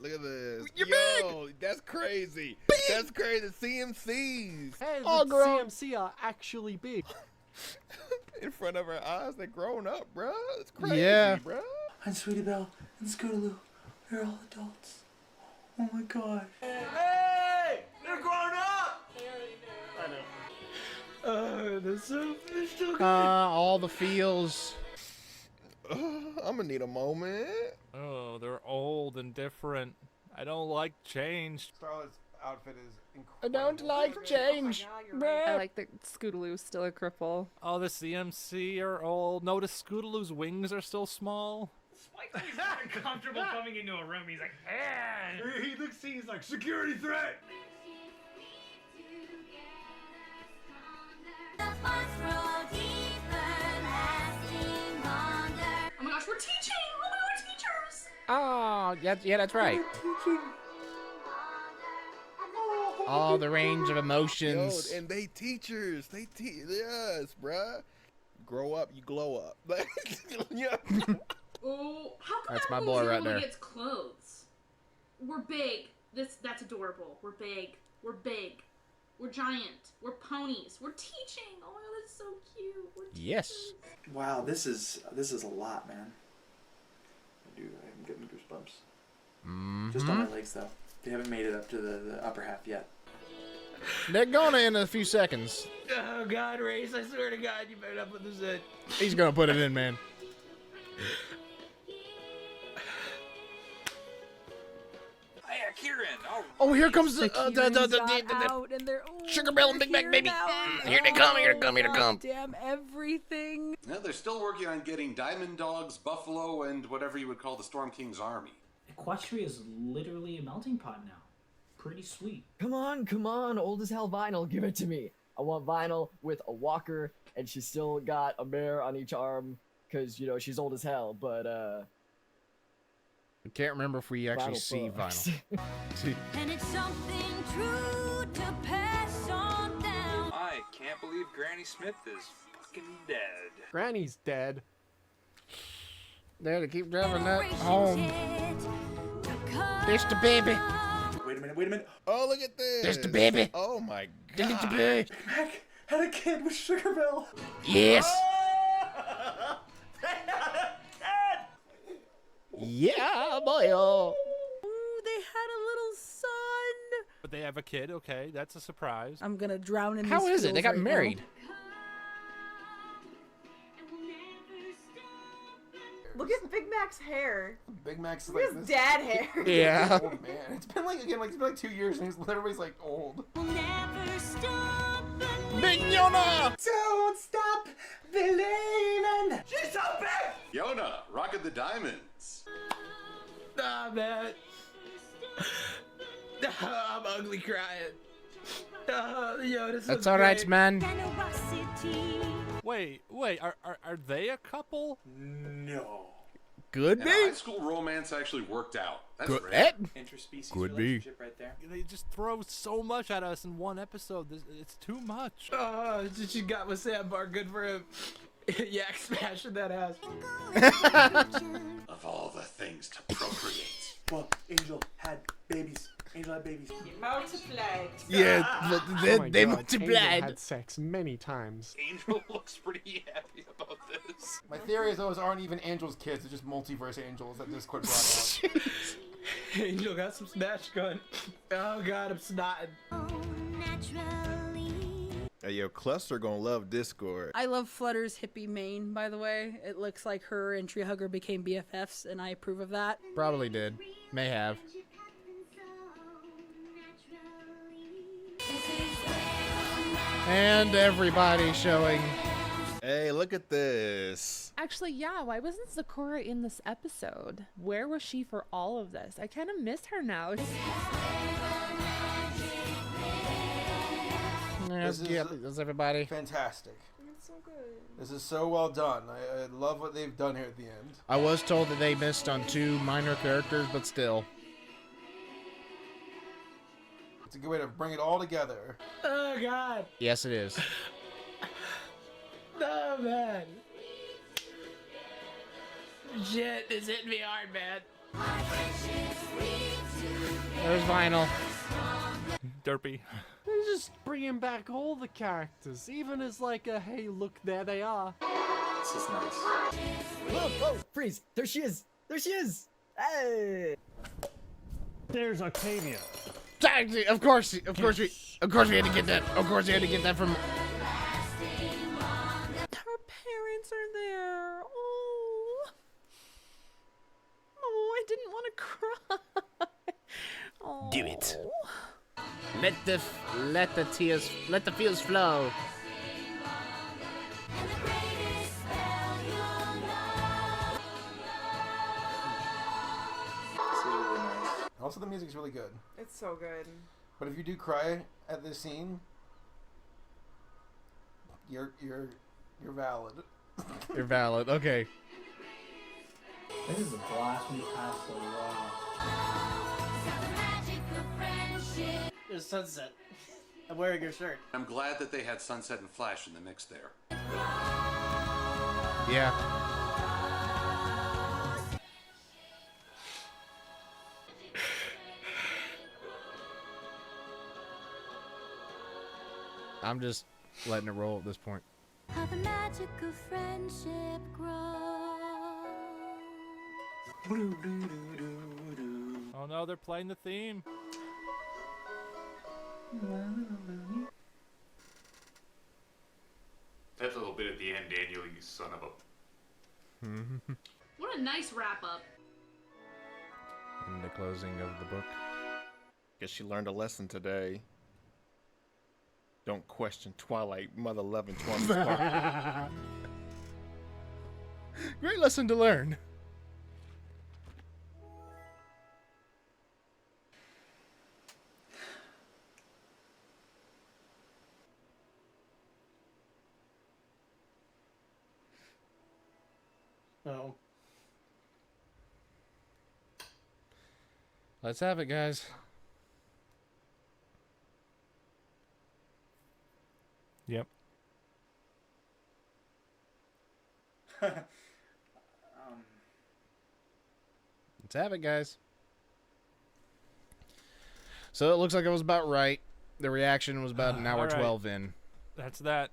Look at this. You're Yo, that's crazy. That's crazy. CMCs. Hey, Oh, the girl. CMC are actually big. In front of our eyes, they're grown up, bruh. It's crazy, Yeah. bruh. And Sweetie Belle and Scootaloo, they're all adults. Oh my gosh. Hey! They're grown up! They're so good. All the feels. I'm gonna need a moment. Oh, they're old and different. I don't like change. Starlet's outfit is I incredible. don't like change. I like that Scootaloo's still a cripple. Oh, the CMC are old. Notice Scootaloo's wings are still small. Spike Lee's not uncomfortable coming into a room. He's like, eh. He looks, he's like, security threat! Oh my gosh, we're teaching! Oh my god, we're teachers! Oh, yeah, that's right. Oh, the range of emotions. Yo, and they teachers. They teach. Yes, bruh. Grow up, you glow up. Yeah. Oh, how come That's my everyone's boy the right one who there. gets clothes? We're big. That's adorable. We're big. We're big. We're giant. We're ponies. We're teaching. Oh my god, that's so cute. We're Yes. Wow, this is a lot, man. I'm getting goosebumps. Just on my legs, though. They haven't made it up to the upper half yet. They're gonna in a few seconds. Oh God, Race! I swear to God, you better not put this in. He's gonna put it in, man. Hey, Kieran. Oh, here comes The Kieran's got out and they're Sugar Bell and Big Mac, baby. Here they come, here they come, here they come. Damn everything. Now they're still working on getting Diamond Dogs, Buffalo, and whatever you would call the Storm King's army. Equestria is literally a melting pot now. Pretty sweet. Come on, old as hell vinyl, give it to me. I want vinyl with a walker, and she's still got a mare on each arm, because, you know, she's old as hell, but, I can't remember if we actually Vinyl see sucks. vinyl. And it's something true to pass on down. I can't believe Granny Smith is fucking dead. Granny's dead. There to keep driving that home. There's the baby. Wait a minute. Oh, look at this. There's the baby. Oh my There's the God. baby. Mac had a kid with Sugar Bell. Yes. Yeah, boy. Ooh, they had a little son. But they have a kid. Okay, that's a surprise. I'm gonna drown in How these is it? They feels got right now. married. Look at Big Mac's hair. Big Mac's Look like at his this. dad hair. Yeah. Old man. It's been like it's been like 2 years and everybody's like old. Big Yona. Don't stop believing. She's so big. Yona, Rocket the Diamonds. Nah, man. I'm ugly crying. Yo, this That's was all right, great. man. Wait, are they a couple? No. Could And a be. high school romance actually worked out. That's Good. rare. Interspecies Could be. relationship right there. They just throw so much at us in one episode. It's too much. Oh, you got my sandbar good for him. Yak smashing that ass. Of all the things to procreate. Well, Angel had babies. Multiplied. Yeah, but Oh they, my they God, multiplied. Angel had sex many times. Angel looks pretty happy about this. My theory is those aren't even Angel's kids; they're just multiverse angels that Discord brought out. Angel got some smash gun. Oh God, I'm snotting. Hey, yo, Cluster gonna love Discord. I love Flutter's hippie mane, by the way. It looks like her and Tree Hugger became BFFs, and I approve of that. Probably did. May have. And everybody showing. Hey, look at this. Actually, yeah, why wasn't Sakura in this episode? Where was she for all of this? I kind of miss her now. That's everybody. Fantastic. It's so good. This is so well done. I love what they've done here at the end. I was told that they missed on 2 minor characters, but still. It's a good way to bring it all together. Oh God. Yes, it is. No, man. Shit, this hit me hard, man. There's vinyl. Derpy. They're just bringing back all the characters, even as like a hey, look, there they are. This is nice. Whoa, freeze! There she is! There she is! Hey! There's Octavia. Of course we had to get that. Of course we had to get that from. Her parents are there. Oh. Oh, I didn't want to cry. Oh. Do it. Let the feels flow. This is really nice. Also, the music's really good. It's so good. But if you do cry at this scene, you're valid. You're valid. Okay. This is a blast when you pass the law. There's sunset. I'm wearing your shirt. I'm glad that they had Sunset and Flash in the mix there. Yeah. I'm just letting it roll at this point. How the magic of friendship grows. Oh no, they're playing the theme. That little bit at the end, Daniel, you son of a... What a nice wrap up. In the closing of the book. Guess she learned a lesson today. Don't question Twilight, mother loving Twilight. Great lesson to learn. Oh. Let's have it, guys. Yep. Let's have it, guys. So it looks like I was about right. The reaction was about an hour All right. 12 in. That's that.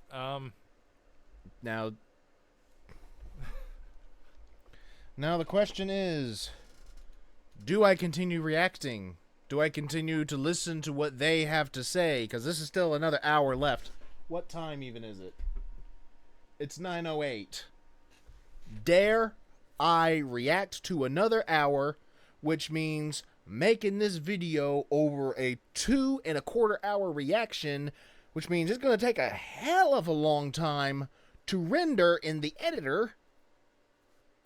Now the question is, do I continue reacting? Do I continue to listen to what they have to say? Because this is still another hour left. What time even is it? It's 9:08. Dare I react to another hour, which means making this video over a 2.25 hour reaction, which means it's going to take a hell of a long time to render in the editor?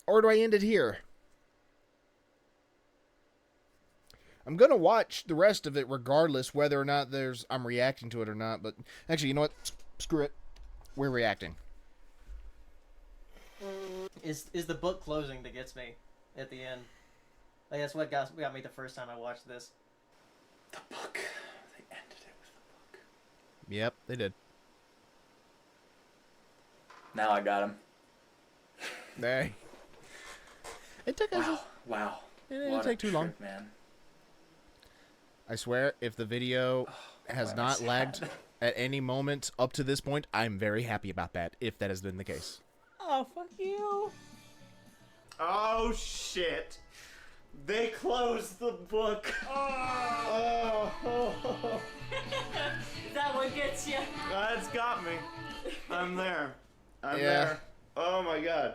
Or do I end it here? I'm going to watch the rest of it regardless whether or not I'm reacting to it or not. But actually, you know what? Screw it. We're reacting. Is the book closing that gets me at the end? Like that's what got me the first time I watched this. The book. They ended it with the book. Yep, they did. Now I got him. They. It took us. Wow. It didn't take too long, man. I swear, if the video has not lagged at any moment up to this point, I'm very happy about that, if that has been the case. Oh, fuck you. Oh, shit. They closed the book. Oh. That one gets you. That's got me. I'm there. I'm Yeah. there. Oh, my God.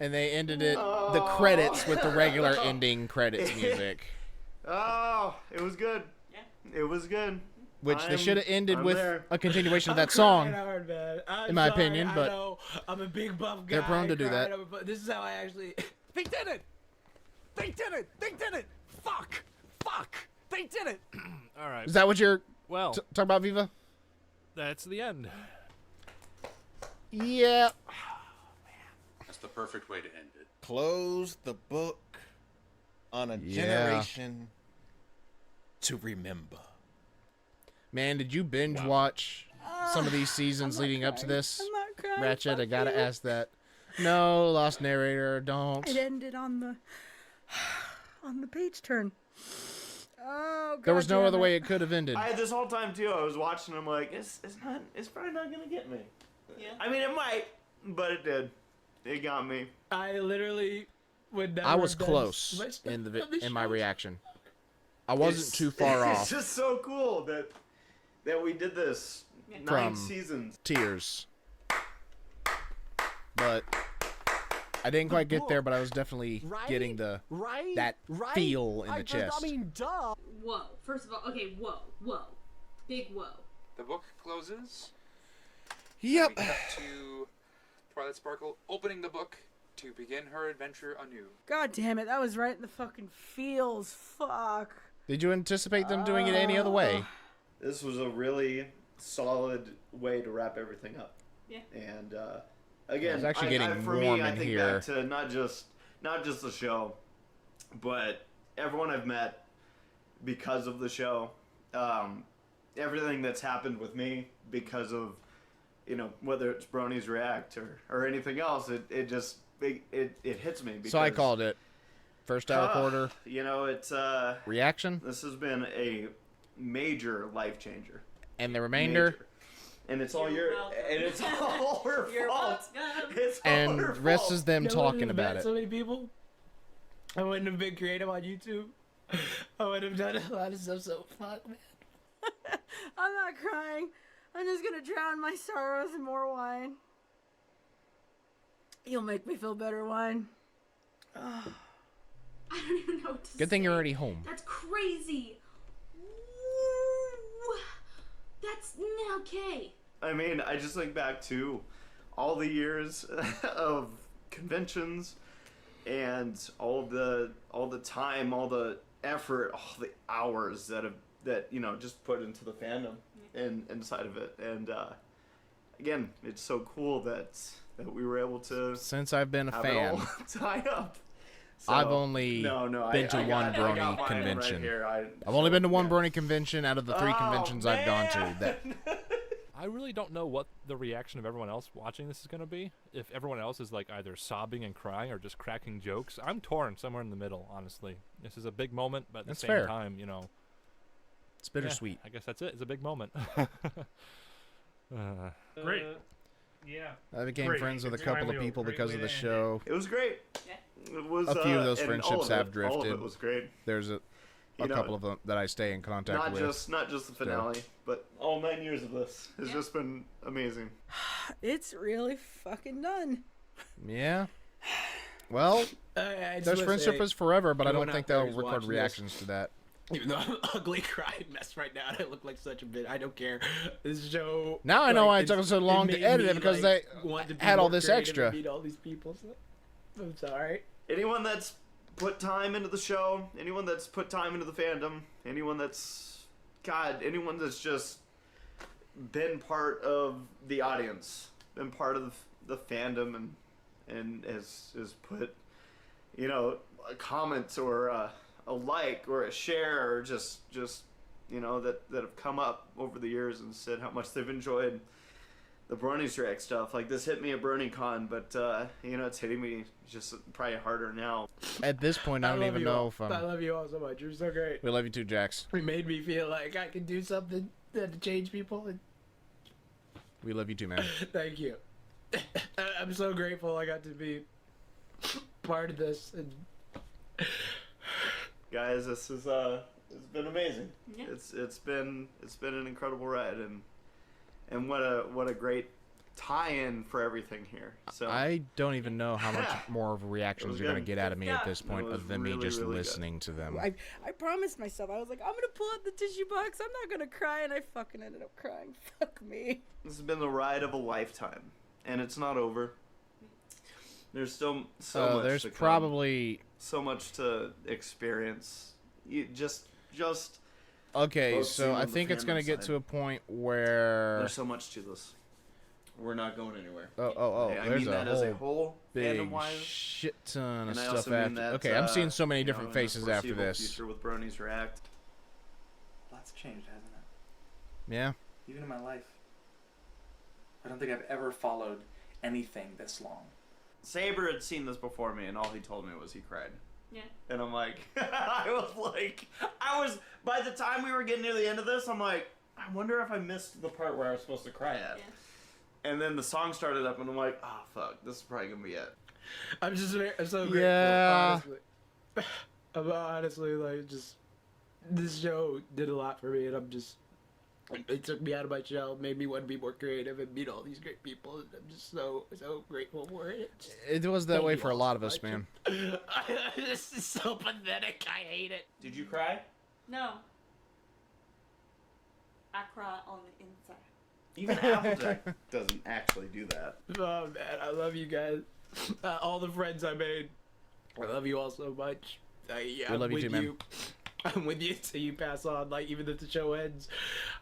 And they ended it, the credits, with the regular ending credits music. Oh, it was good. Yeah. It was good. Which they should have ended with there. a continuation of I'm that song, crying hard, man. I'm in my sorry, opinion, I but know I'm a big buff guy. they're prone to do crying that. over- but this is how I actually. They did it! They did it! They did it! Fuck! Fuck! They did it! All right. Is that what you're Well, talking about, Viva? That's the end. Yeah. That's the perfect way to end it. Close the book on a generation to remember. Man, did you binge watch some of these seasons leading up to this? I'm not crying. Ratchet, I Fuck gotta you. ask that. No, Lost Narrator, don't. It ended on the page turn. Oh God. There was no damn other way it could have ended. I this whole time too. I was watching. I'm like, it's probably not gonna get me. Yeah. I mean, it might, but it did. It got me. I literally would never. I was have done close so much stuff in on this in my show. reaction. I wasn't too far It's off just so cool that we did this 9 from seasons. tears. But I didn't quite get there, but I was definitely getting that feel in the chest. I mean, duh. Whoa. First of all, okay, whoa. Big whoa. The book closes. Yep. We cut to Twilight Sparkle opening the book to begin her adventure anew. God damn it! That was right in the fucking feels. Fuck. Did you anticipate them doing it any other way? This was a really solid way to wrap everything up. Yeah. And again, It's actually getting for warm me, I in think here. back to not just the show, but everyone I've met because of the show. Everything that's happened with me because of you know, whether it's Bronies React or anything else, it hits me. Because, So I called it. First hour quarter. You know, it's reaction. This has been a major life changer. And the remainder. Major. And it's all your fault. It's all And her rest fault. is them You know talking what, about met it. So many people. I wouldn't have been creative on YouTube. I would have done a lot of stuff. So fuck, man. I'm not crying. I'm just gonna drown my sorrows in more wine. You'll make me feel better, wine. I don't even know what to say. Good thing you're already home. That's crazy. Ooh, that's okay. I mean, I just think back to all the years of conventions and all the time, all the effort, all the hours that you know, just put into the fandom and inside of it. And again, it's so cool that we were able to, Since I've been a have fan, it all tie up. So, I've only been to one I Brony got mine convention. Right here. I've only been to one Brony convention out of the 3 conventions I've gone to. man. That I really don't know what the reaction of everyone else watching this is going to be. If everyone else is like either sobbing and crying or just cracking jokes. I'm torn somewhere in the middle, honestly. This is a big moment, but at That's the same fair. time, you know. It's bittersweet. Yeah, I guess that's it. It's a big moment. Great. Yeah. I became Great. friends with a It's couple finally of people over. because Great of way the to end show. It was great. It was A few of those and all friendships of it- have drifted. All of it was great. There's a You know, couple of them that I stay in contact not with. just the finale, but all 9 years of this has just been amazing. It's really fucking done. Yeah. Well, I just there's wanna friendship say, is forever, but I everyone don't think out there they'll who's record watching reactions to that. Even though I'm an ugly crying mess right now, and I look like such a bit. I don't care. This show. Now I know why it it's- took so long to made edit me, it, because like, they want to be had all more this creative extra. and meet all these people. So I'm sorry. Anyone that's put time into the show, anyone that's put time into the fandom, anyone that's just been part of the audience, been part of the fandom, and has put, you know, a comment or a like or a share or just you know, that have come up over the years and said how much they've enjoyed the Bronies React stuff. Like, this hit me at BronyCon, but you know, it's hitting me just probably harder now. At this point, I don't love even you know all. if I'm... I love you all so much. You're so great. We love you too, Jax. You made me feel like I can do something to change people. And We love you too, man. thank you. I'm so grateful I got to be part of this. And Guys, this is it's been amazing. Yeah. It's been an incredible ride, and what a great tie-in for everything here. So I don't even know how much more of It reactions was you're going to good. get out of me at this It point, was other than me really, just really good. listening to them. I promised myself, I was like, I'm gonna pull out the tissue box. I'm not gonna cry, and I fucking ended up crying. Fuck me. this has been the ride of a lifetime, and it's not over. There's still so much. There's to come. probably... so much to experience. You just Okay, focusing so on I the think it's going to fandom get side. to a point where... There's so much to this. We're not going anywhere. Oh, I there's mean that a as whole, a whole, big fandom-wise. shit ton of And I stuff also mean after. that, Okay, I'm seeing so many you know, different in the faces after foreseeable this. Future with Bronies React. Lots changed, hasn't it? Yeah. Even in my life. I don't think I've ever followed anything this long. Saber had seen this before me, and all he told me was he cried. Yeah. And I'm like, by the time we were getting near the end of this, I'm like, I wonder if I missed the part where I was supposed to cry at. Yeah. And then the song started up, and I'm like, oh, fuck, this is probably going to be it. I'm so grateful. Yeah. Honestly. I'm honestly like just this show did a lot for me, and it took me out of my shell, made me want to be more creative and meet all these great people. And I'm just so grateful for it. It was that Thank way you for a all lot so of us, much. man. This is so pathetic. I hate it. Did you cry? No. I cry on the inside. Even Applejack doesn't actually do that. Oh man, I love you guys. All the friends I made. I love you all so much. Yeah, We love you too, man. I'm with you till you pass on. Like, even if the show ends,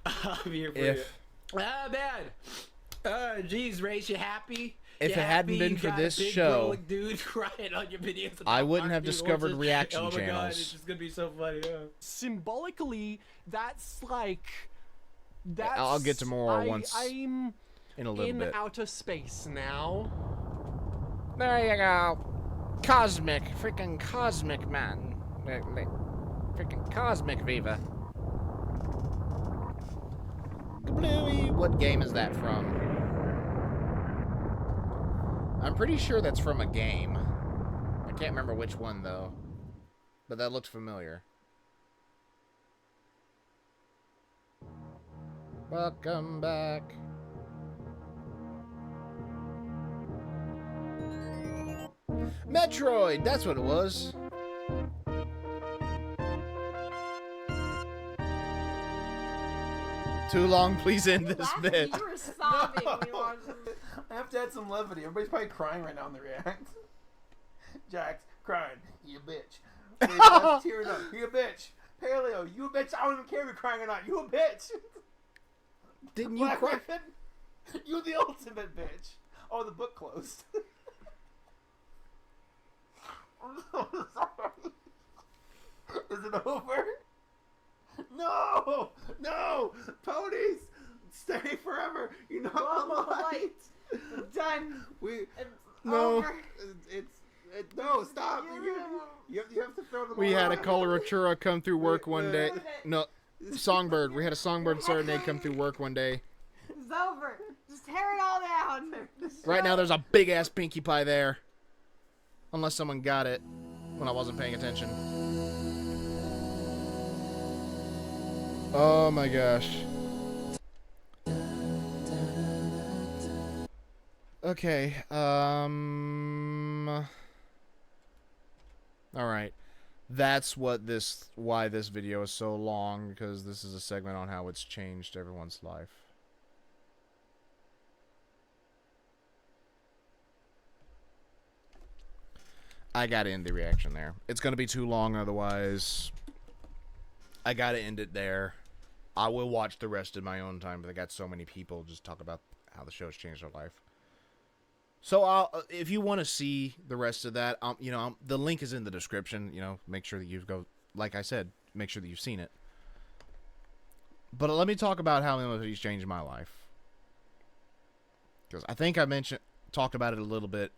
I'm here for If- you. Ah, man. Geez, Race, you happy? If You it hadn't happy? been You for got a this big show, rolling dude crying on your videos I about wouldn't have marketing discovered horses. reaction Oh my God, channels. it's just gonna be so funny. Symbolically, that's like... That's, I'll get to more once. I'm in a little in bit. outer space now. There you go. Cosmic, freaking cosmic man. Freaking cosmic Viva. Bluey, what game is that from? I'm pretty sure that's from a game. I can't remember which one though. But that looked familiar. Welcome back. Metroid, that's what it was. Too long, please end this bit. You were sobbing when you watched it. I have to add some levity. Everybody's probably crying right now in the react. Jack's crying. You bitch. Everybody's tearing up. You a bitch. Paleo, you a bitch. I don't even care if you're crying or not. You a bitch. Didn't you Black cry? Raven, you the ultimate bitch. Oh, the book closed. I'm so sorry. Is it over? No! No! Ponies! Stay forever! You know the light! Done. It's No. over. No, stop! You have to throw them We had a away. Coloratura come through work one day. No, Songbird. We had a Songbird serenade come through work one day. It's over. Just tear it all down. Right now, there's a big ass Pinkie Pie there. Unless someone got it when I wasn't paying attention. Oh my gosh. Okay. Alright. That's why this video is so long, because this is a segment on how it's changed everyone's life. I gotta end the reaction there. It's gonna be too long otherwise. I gotta end it there. I will watch the rest in my own time, but I got so many people just talk about how the show's changed their life. So if you want to see the rest of that, the link is in the description. Make sure that you go. Like I said, make sure that you've seen it. But let me talk about how MLP's changed my life, because I think I talked about it a little bit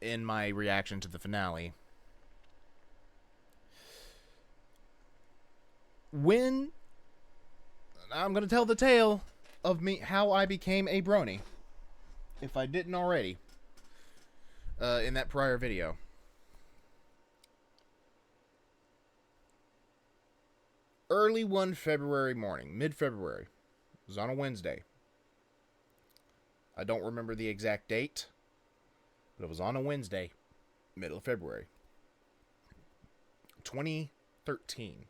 in my reaction to the finale. When I'm going to tell the tale of how I became a brony, if I didn't already, in that prior video. Early one February morning, mid-February. It was on a Wednesday. I don't remember the exact date, but it was on a Wednesday, middle of February, 2013.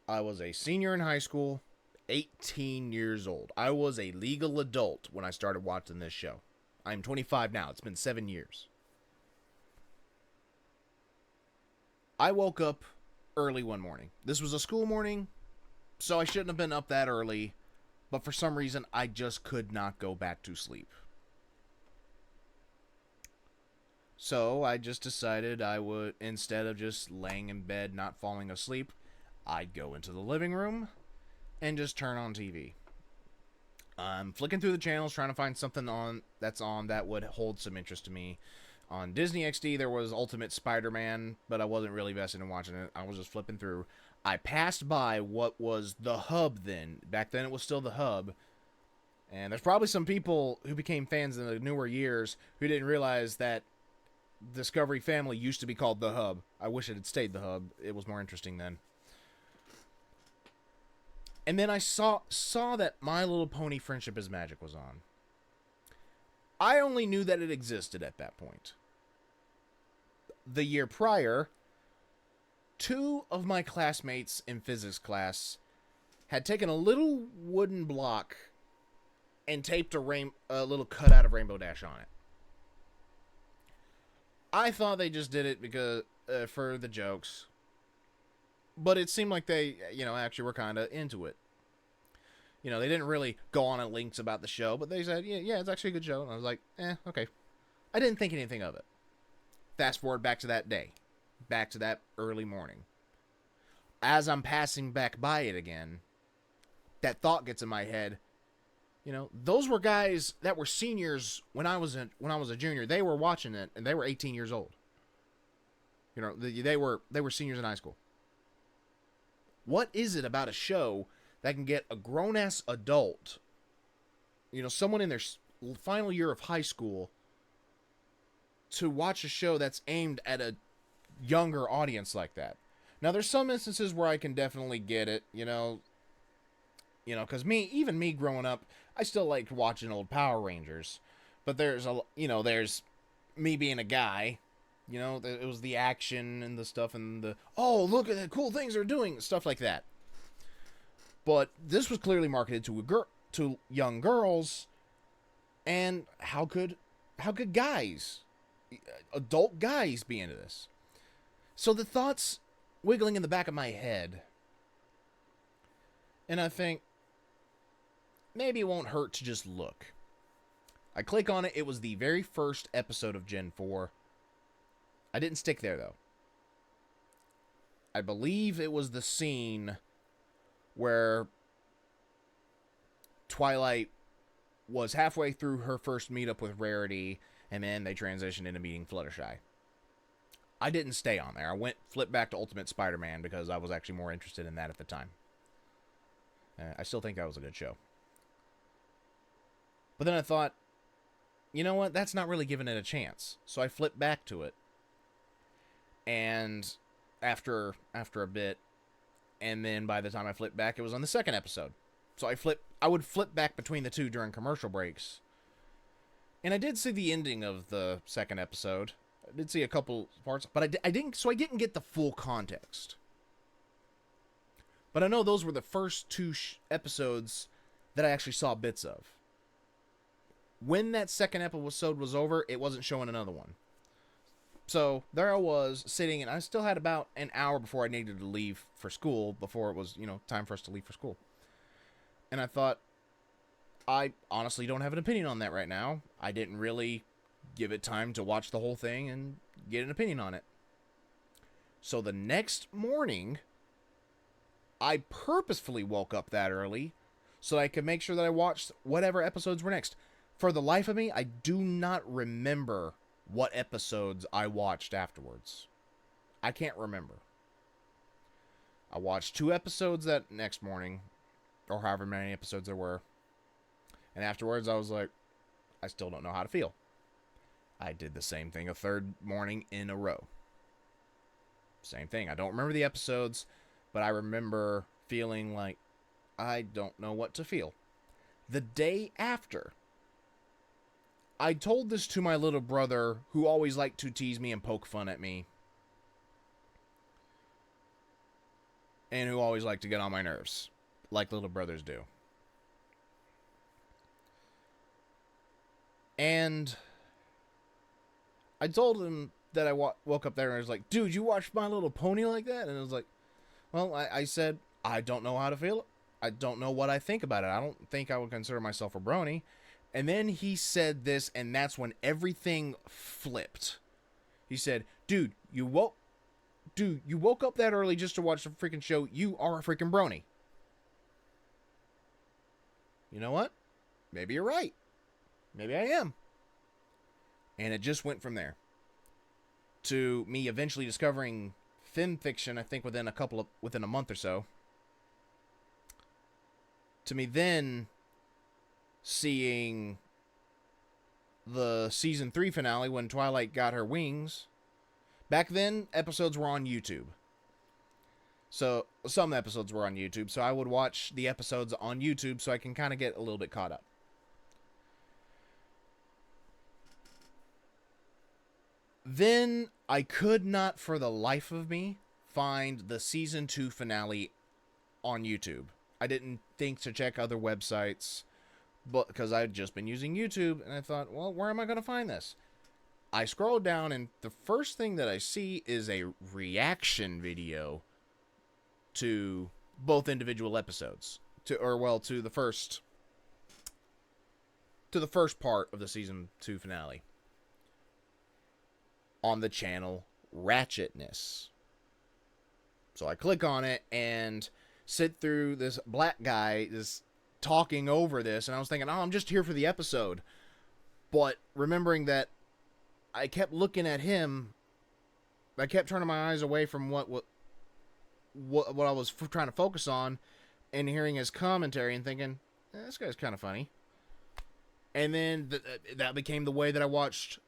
I was a senior in high school, 18 years old. I was a legal adult when I started watching this show. I'm 25 now. It's been 7 years. I woke up early one morning. This was a school morning, so I shouldn't have been up that early, but for some reason, I just could not go back to sleep. So I just decided I would, instead of just laying in bed not falling asleep, I'd go into the living room and just turn on TV. I'm flicking through the channels trying to find something that would hold some interest to me. On Disney XD, there was Ultimate Spider-Man, but I wasn't really vested in watching it. I was just flipping through. I passed by what was the Hub then. Back then, it was still the Hub. And there's probably some people who became fans in the newer years who didn't realize that Discovery Family used to be called the Hub. I wish it had stayed the Hub. It was more interesting then. And then I saw that My Little Pony Friendship is Magic was on. I only knew that it existed at that point. The year prior, 2 of my classmates in physics class had taken a little wooden block and taped a little cutout of Rainbow Dash on it. I thought they just did it because for the jokes. But it seemed like they, actually were kind of into it. They didn't really go on at links about the show, but they said, yeah, it's actually a good show. And I was like, okay. I didn't think anything of it. Fast forward back to that day. Back to that early morning. As I'm passing back by it again, that thought gets in my head. You know, those were guys that were seniors when I was a junior. They were watching it, and they were 18 years old. You know, they were seniors in high school. What is it about a show that can get a grown-ass adult, you know, someone in their final year of high school, to watch a show that's aimed at a younger audience like that? Now, there's some instances where I can definitely get it, you know, because even me growing up, I still liked watching old Power Rangers. But there's me being a guy, you know, it was the action and the stuff and the, oh, look at the cool things they're doing, stuff like that. But this was clearly marketed to young girls, and how could guys, adult guys, be into this? So the thoughts wiggling in the back of my head, and I think, maybe it won't hurt to just look. I click on it. It was the very first episode of Gen 4. I didn't stick there, though. I believe it was the scene where Twilight was halfway through her first meetup with Rarity, and then they transitioned into meeting Fluttershy. I didn't stay on there. I flipped back to Ultimate Spider-Man because I was actually more interested in that at the time. I still think that was a good show. But then I thought, you know what? That's not really giving it a chance. So I flipped back to it. And after a bit, and then by the time I flipped back, it was on the second episode. So I would flip back between the two during commercial breaks. And I did see the ending of the second episode. I did see a couple parts, but I didn't get the full context. But I know those were the first two episodes that I actually saw bits of. When that second episode was over, it wasn't showing another one. So there I was sitting, and I still had about an hour before I needed to leave for school, before it was, you know, time for us to leave for school. And I thought, I honestly don't have an opinion on that right now. I didn't really give it time to watch the whole thing and get an opinion on it. So the next morning, I purposefully woke up that early so I could make sure that I watched whatever episodes were next. For the life of me, I do not remember what episodes I watched afterwards. I can't remember. I watched 2 episodes that next morning, or however many episodes there were. And afterwards, I was like, I still don't know how to feel. I did the same thing a third morning in a row. Same thing. I don't remember the episodes, but I remember feeling like I don't know what to feel. The day after, I told this to my little brother, who always liked to tease me and poke fun at me, and who always liked to get on my nerves, like little brothers do. And I told him that I woke up there and I was like, dude, you watched My Little Pony like that? And I was like, well, I said, I don't know how to feel it. I don't know what I think about it. I don't think I would consider myself a brony. And then he said this, and that's when everything flipped. He said, dude, you woke up that early just to watch the freaking show. You are a freaking brony. You know what? Maybe you're right. Maybe I am. And it just went from there. To me eventually discovering fan fiction, I think within a month or so. To me then seeing the season 3 finale when Twilight got her wings. Back then, episodes were on YouTube. So, some episodes were on YouTube, so I would watch the episodes on YouTube so I can kind of get a little bit caught up. Then, I could not for the life of me find the season 2 finale on YouTube. I didn't think to check other websites, but because I'd just been using YouTube, and I thought, well, where am I going to find this? I scrolled down, and the first thing that I see is a reaction video to both individual episodes, to the first part of the season 2 finale on the channel Ratchetness. So I click on it, and sit through this black guy just talking over this, and I was thinking, oh, I'm just here for the episode. But remembering that I kept looking at him, I kept turning my eyes away from what I was trying to focus on, and hearing his commentary and thinking, this guy's kind of funny. And then that became the way that I watched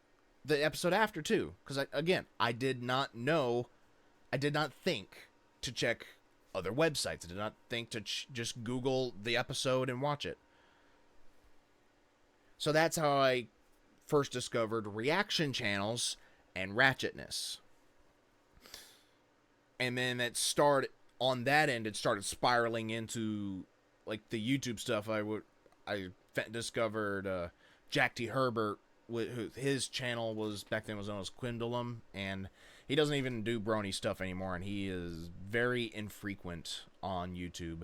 the episode after, too. Because, I did not think to check other websites. I did not think to just Google the episode and watch it. So that's how I first discovered reaction channels and ratchetness. And then it started, on that end, it started spiraling into, like, the YouTube stuff. I discovered Jack T. Herbert, his channel was, back then was known as Quindulum, and he doesn't even do Brony stuff anymore, and he is very infrequent on YouTube.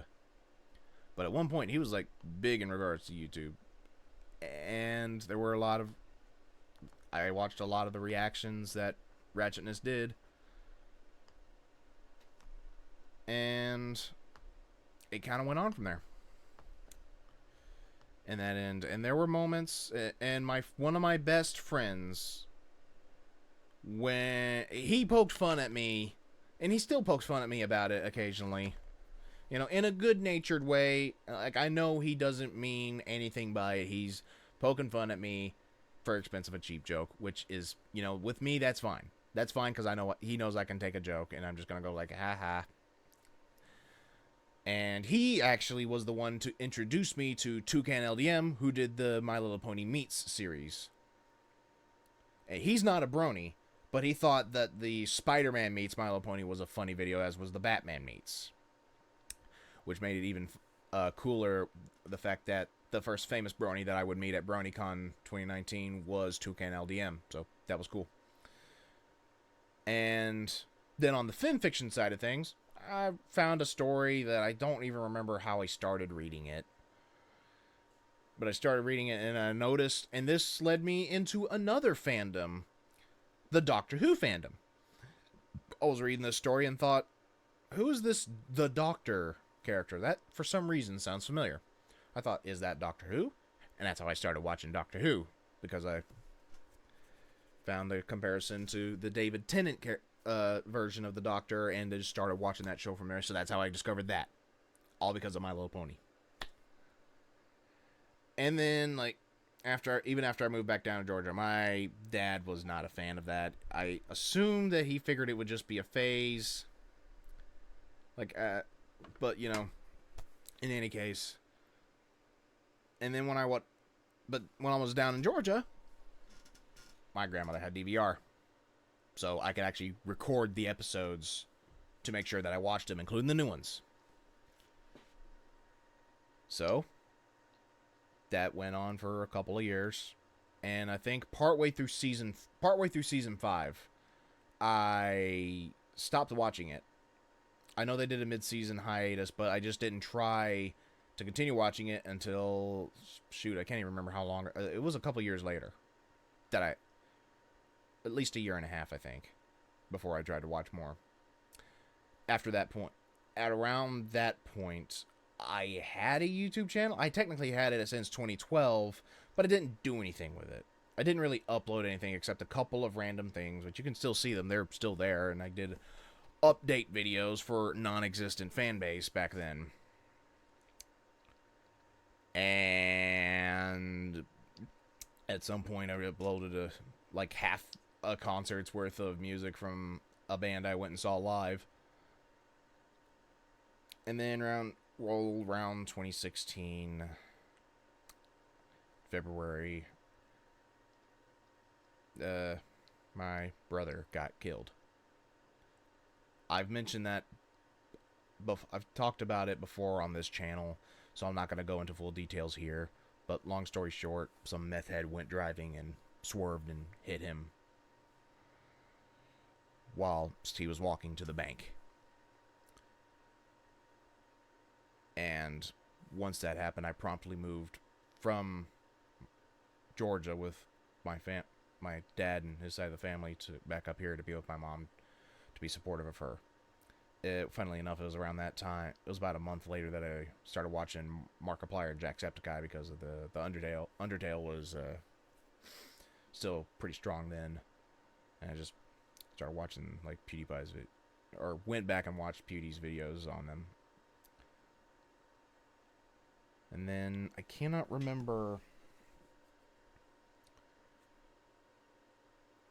But at one point, he was, like, big in regards to YouTube. And there were I watched a lot of the reactions that Ratchetness did. And it kind of went on from there. And that end. And there were moments, and one of my best friends, when he poked fun at me, and he still pokes fun at me about it occasionally, you know, in a good-natured way. Like, I know he doesn't mean anything by it. He's poking fun at me for expense of a cheap joke, which is, you know, with me, that's fine. That's fine, because I know he knows I can take a joke, and I'm just going to go like, ha-ha. And he actually was the one to introduce me to Toucan LDM, who did the My Little Pony Meets series. And he's not a brony, but he thought that the Spider-Man Meets My Little Pony was a funny video, as was the Batman Meets. Which made it even cooler, the fact that the first famous brony that I would meet at BronyCon 2019 was Toucan LDM. So that was cool. And then on the fanfiction side of things, I found a story that I don't even remember how I started reading it. But I started reading it, and I noticed, and this led me into another fandom, the Doctor Who fandom. I was reading this story and thought, who is this the Doctor character? That, for some reason, sounds familiar. I thought, is that Doctor Who? And that's how I started watching Doctor Who, because I found the comparison to the David Tennant version of the Doctor, and just started watching that show from there. So that's how I discovered that, all because of My Little Pony. And then, like, even after I moved back down to Georgia, my dad was not a fan of that. I assumed that he figured it would just be a phase. Like, but, you know, in any case. And then when I was down in Georgia, my grandmother had DVR. So I could actually record the episodes to make sure that I watched them, including the new ones. So that went on for a couple of years, and I think partway through season 5, I stopped watching it. I know they did a mid-season hiatus, but I just didn't try to continue watching it until, shoot, I can't even remember how long. It was a couple years later that at least a year and a half, I think, before I tried to watch more. After that point, around that point, I had a YouTube channel. I technically had it since 2012, but I didn't do anything with it. I didn't really upload anything except a couple of random things, but you can still see them. They're still there, and I did update videos for non-existent fan base back then. And at some point, I uploaded half a concert's worth of music from a band I went and saw live. And then around 2016, February, my brother got killed. I've mentioned that, I've talked about it before on this channel, so I'm not going to go into full details here. But long story short, some meth head went driving and swerved and hit him while he was walking to the bank. And once that happened, I promptly moved from Georgia with my dad and his side of the family to back up here to be with my mom, to be supportive of her. funnily enough, it was around that time. It was about a month later that I started watching Markiplier and Jacksepticeye because of the Undertale. Undertale was still pretty strong then, and I just started watching like PewDiePie's or went back and watched PewDie's videos on them. And then I cannot remember.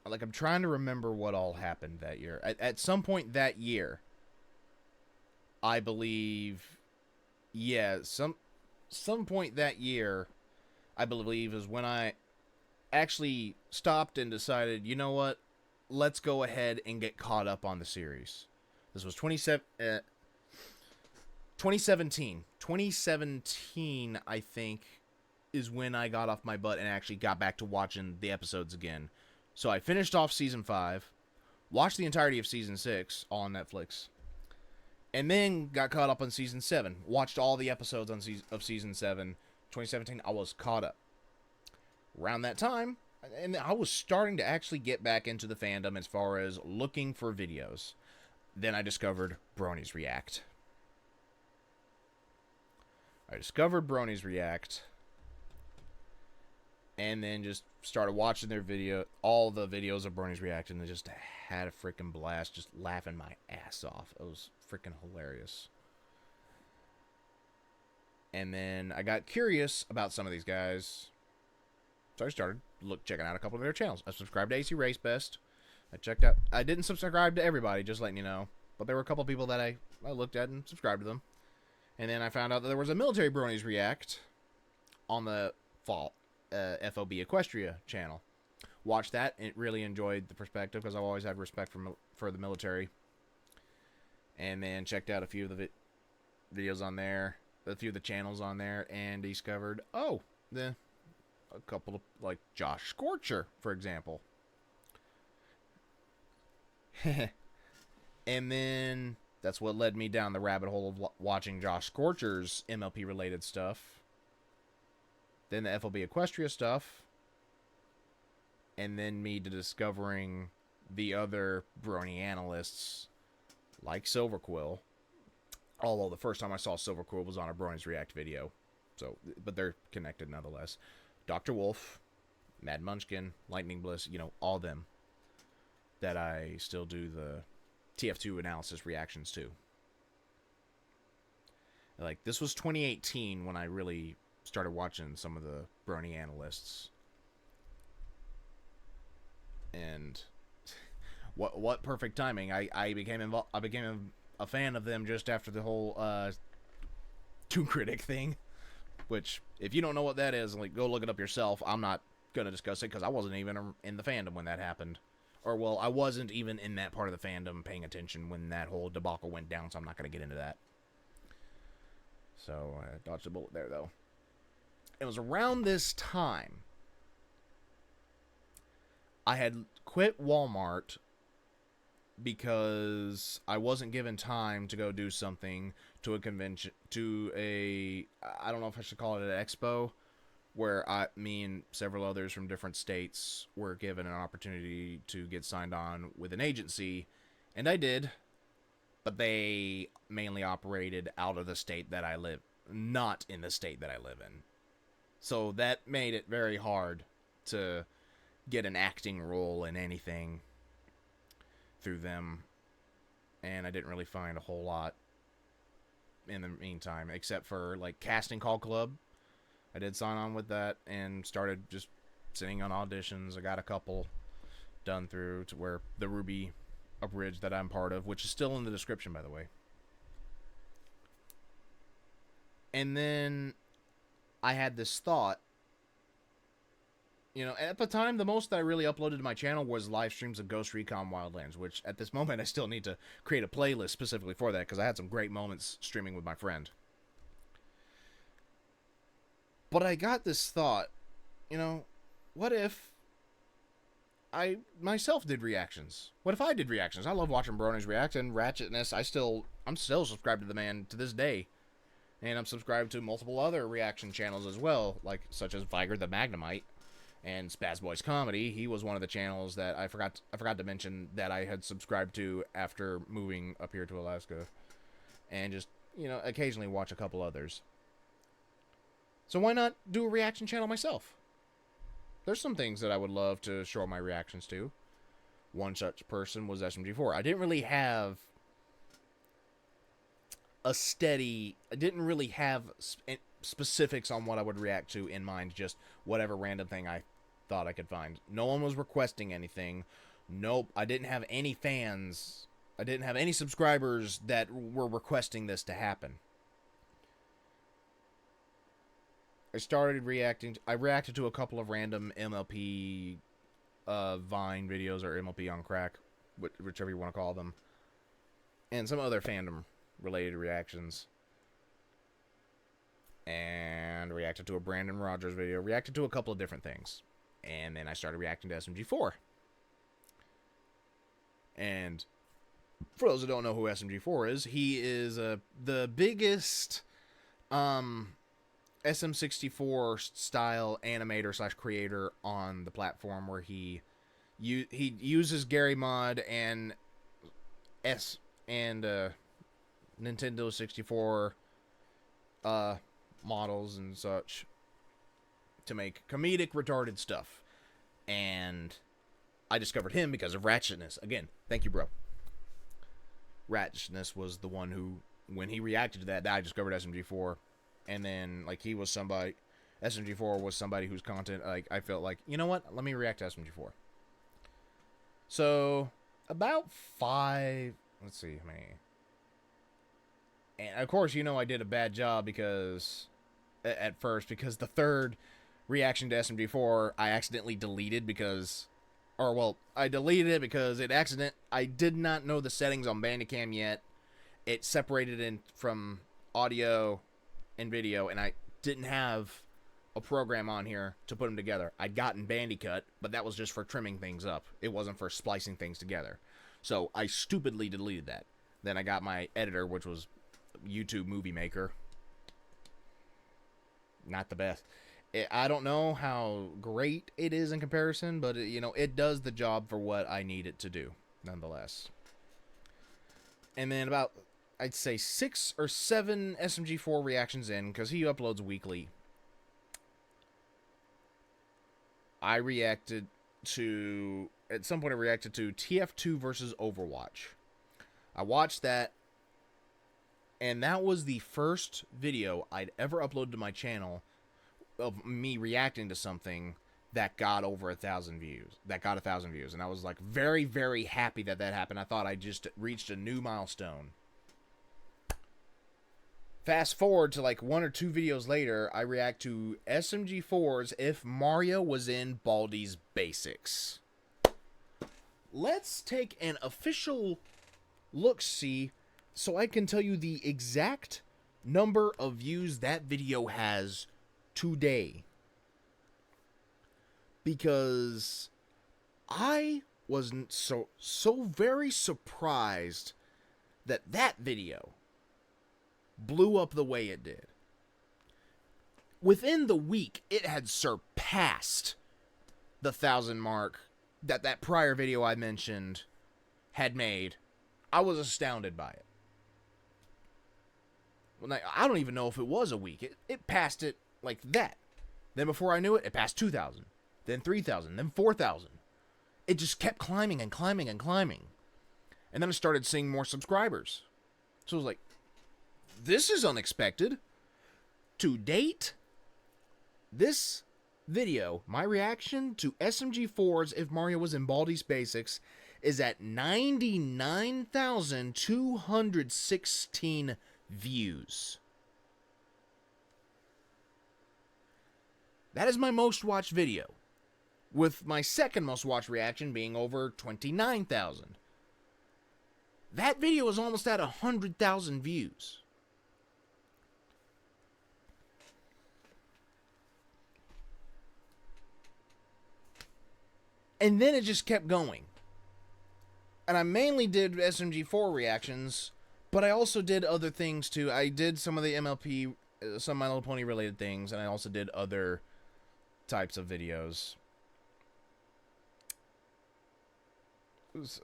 Like, I'm trying to remember what all happened that year. At some point that year, I believe, yeah, some point that year, I believe, is when I actually stopped and decided, you know what, let's go ahead and get caught up on the series. This was 2017. 2017, I think, is when I got off my butt and actually got back to watching the episodes again. So I finished off Season 5, watched the entirety of Season 6, all on Netflix, and then got caught up on Season 7. Watched all the episodes of Season 7. 2017, I was caught up. Around that time, and I was starting to actually get back into the fandom as far as looking for videos. Then I discovered Bronies React. And then just started watching their all the videos of Bronies React, and just had a freaking blast, just laughing my ass off. It was freaking hilarious. And then I got curious about some of these guys, so I started checking out a couple of their channels. I subscribed to AC Race Best. I didn't subscribe to everybody, just letting you know, but there were a couple people that I looked at and subscribed to them. And then I found out that there was a Military Bronies React on the FOB Equestria channel. Watched that and really enjoyed the perspective because I've always had respect for the military. And then checked out a few of the videos on there, a few of the channels on there, and discovered, a couple of, like, Josh Scorcher, for example. And then that's what led me down the rabbit hole of watching Josh Scorcher's MLP related stuff. Then the FOB Equestria stuff. And then me to discovering the other Brony analysts like Silverquill. Although the first time I saw Silverquill was on a Bronies React video. So, but they're connected nonetheless. Dr. Wolf, Mad Munchkin, Lightning Bliss, all them that I still do the TF2 analysis reactions to. Like, this was 2018 when I really started watching some of the Brony analysts. And what perfect timing. I became a fan of them just after the whole Toon Critic thing, which, if you don't know what that is, like, go look it up yourself. I'm not going to discuss it because I wasn't even in the fandom when that happened. Or, well, I wasn't even in that part of the fandom paying attention when that whole debacle went down, so I'm not going to get into that. So, I dodged a bullet there, though. It was around this time I had quit Walmart because I wasn't given time to go do something to a convention, I don't know if I should call it an expo, where me and several others from different states were given an opportunity to get signed on with an agency, and I did, but they mainly operated out of the state that I live, not in the state that I live in. So that made it very hard to get an acting role in anything through them, and I didn't really find a whole lot in the meantime, except for, like, Casting Call Club. I did sign on with that and started just sitting on auditions. I got a couple done through to where the RWBY Abridged that I'm part of, which is still in the description, by the way. And then I had this thought, at the time, the most that I really uploaded to my channel was live streams of Ghost Recon Wildlands, which at this moment I still need to create a playlist specifically for that because I had some great moments streaming with my friend. But I got this thought, what if I myself did reactions? What if I did reactions? I love watching Bronies react, and Ratchetness, I'm still subscribed to the man to this day. And I'm subscribed to multiple other reaction channels as well, such as Viger the Magnemite. And Spaz Boys Comedy, he was one of the channels that I forgot to mention that I had subscribed to after moving up here to Alaska. And just, you know, occasionally watch a couple others. So why not do a reaction channel myself? There's some things that I would love to show my reactions to. One such person was SMG4. I didn't really have a steady... I didn't really have specifics on what I would react to in mind. Just whatever random thing I thought I could find. No one was requesting anything. Nope. I didn't have any fans. I didn't have any subscribers that were requesting this to happen. I started reacting. I reacted to a couple of random MLP Vine videos, or MLP on crack, whichever you want to call them, and some other fandom related reactions. And reacted to a Brandon Rogers video. Reacted to a couple of different things, and then I started reacting to SMG4. And for those who don't know who SMG4 is, he is the biggest SM64 style animator / creator on the platform, where he uses Gary Mod and Nintendo 64 models and such to make comedic retarded stuff. And I discovered him because of Ratchetness. Again, thank you, bro. Ratchetness was the one who, when he reacted to that, I discovered SMG4. And then, like, he was somebody... SMG4 was somebody whose content, like, I felt like, you know what? Let me react to SMG4. So, about 5... Let's see how many... And, of course, you know I did a bad job because... At first, because the third reaction to SMG4, I accidentally deleted because... Or, well, I deleted it because I did not know the settings on Bandicam yet. It separated in from audio and video, and I didn't have a program on here to put them together. I'd gotten Bandicut, but that was just for trimming things up. It wasn't for splicing things together. So I stupidly deleted that. Then I got my editor, which was YouTube Movie Maker. Not the best. I don't know how great it is in comparison, but it does the job for what I need it to do, nonetheless. And then about, I'd say 6 or 7 SMG4 reactions in, because he uploads weekly. At some point I reacted to TF2 versus Overwatch. I watched that, and that was the first video I'd ever uploaded to my channel of me reacting to something that got over 1,000 views. And I was like very, very happy that happened. I thought I just reached a new milestone. Fast forward to like 1 or 2 videos later, I react to SMG4's If Mario Was in Baldi's Basics. Let's take an official look-see so I can tell you the exact number of views that video has today. Because I wasn't so very surprised that video blew up the way it did. Within the week, it had surpassed the 1,000 mark that prior video I mentioned had made. I was astounded by it. Well, I don't even know if it was a week. It passed it like that. Then before I knew it, it passed 2,000. Then 3,000. Then 4,000. It just kept climbing and climbing and climbing. And then I started seeing more subscribers. So I was like, this is unexpected. To date, this video, my reaction to SMG4's If Mario Was in Baldi's Basics, is at 99,216 views. That is my most watched video, with my second most watched reaction being over 29,000. That video is almost at 100,000 views. And then it just kept going. And I mainly did SMG4 reactions, but I also did other things too. I did some of the MLP, some My Little Pony related things, and I also did other types of videos.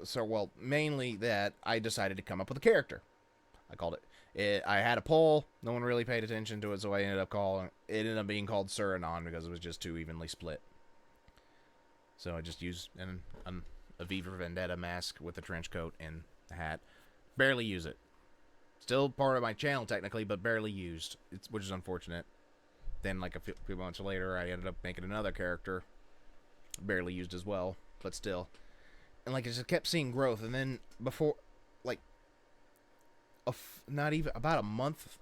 So, well, mainly that I decided to come up with a character. I called it. I had a poll. No one really paid attention to it, so I ended up calling it. Ended up being called Suranon because it was just too evenly split. So I just used a V for Vendetta mask with a trench coat and a hat. Barely use it. Still part of my channel technically, but barely used, which is unfortunate. Then, like a few months later, I ended up making another character, barely used as well, but still. And like I just kept seeing growth, and then before, like, not even about a month,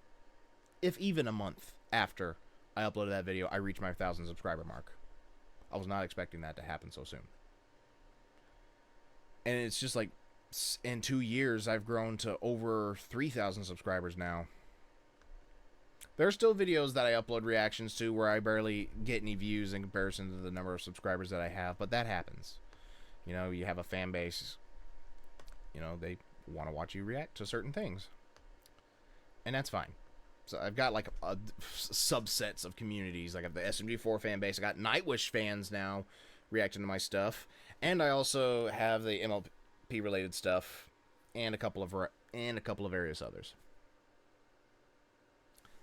if even a month after I uploaded that video, I reached my 1,000 subscriber mark. I was not expecting that to happen so soon. And it's just like, in 2 years, I've grown to over 3,000 subscribers now. There are still videos that I upload reactions to where I barely get any views in comparison to the number of subscribers that I have, but that happens. You know, you have a fan base, you know, they want to watch you react to certain things. And that's fine. So I've got like subsets of communities. Like I have the SMG4 fan base. I got Nightwish fans now reacting to my stuff. And I also have the MLP related stuff and a couple of various others.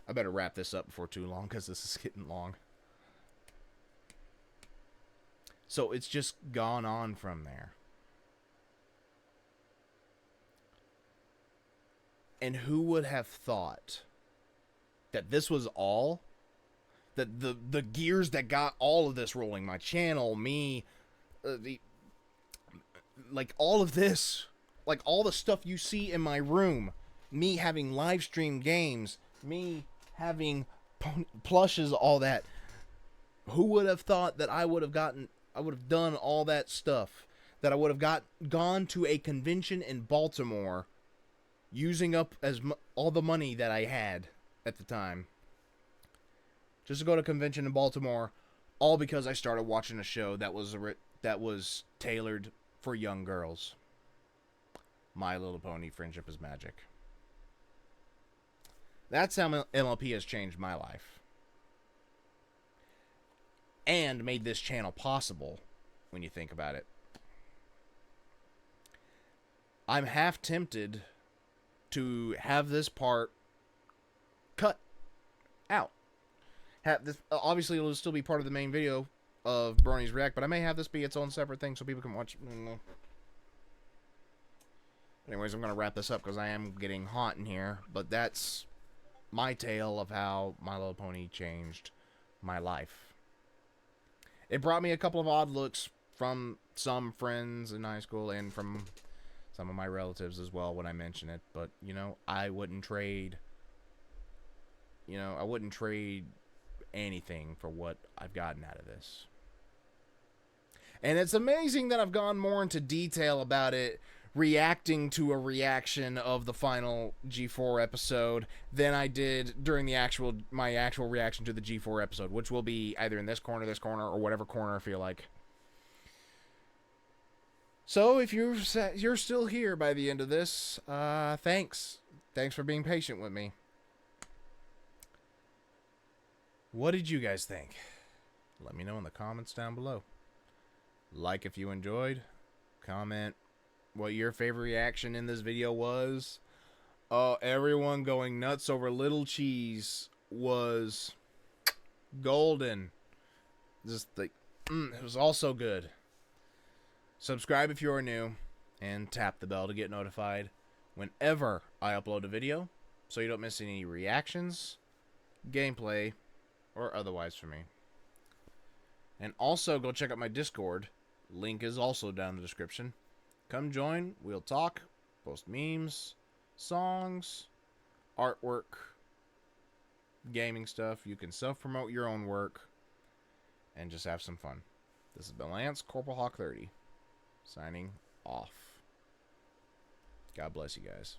I better wrap this up before too long because this is getting long. So it's just gone on from there. And who would have thought that this was all? That the gears that got all of this rolling, my channel, me, like all of this, like all the stuff you see in my room, me having live stream games, me having plushes, all that. Who would have thought that I would have done all that stuff? That I would have gone to a convention in Baltimore, using up all the money that I had at the time, just to go to a convention in Baltimore, all because I started watching a show that was tailored for young girls. My Little Pony: Friendship is Magic. That's how MLP has changed my life. And made this channel possible, when you think about it. I'm half tempted to have this part cut out. Have this, obviously, it'll still be part of the main video of Bronies React, but I may have this be its own separate thing so people can watch. Anyways, I'm going to wrap this up because I am getting hot in here, but that's my tale of how My Little Pony changed my life. It brought me a couple of odd looks from some friends in high school and from some of my relatives as well when I mention it, but, you know, I wouldn't trade anything for what I've gotten out of this. And it's amazing that I've gone more into detail about it, reacting to a reaction of the final G4 episode than I did during my actual reaction to the G4 episode, which will be either in this corner, or whatever corner I feel like. So if you're still here by the end of this, thanks. Thanks for being patient with me. What did you guys think? Let me know in the comments down below. Like if you enjoyed. Comment what your favorite reaction in this video was. Everyone going nuts over Little Cheese was golden. Just like, it was also good. Subscribe if you are new, and tap the bell to get notified whenever I upload a video, so you don't miss any reactions, gameplay, or otherwise from me. And also go check out my Discord. Link is also down in the description. Come join, we'll talk, post memes, songs, artwork, gaming stuff. You can self-promote your own work, and just have some fun. This has been Lance, Corporal Hawk 30, signing off. God bless you guys.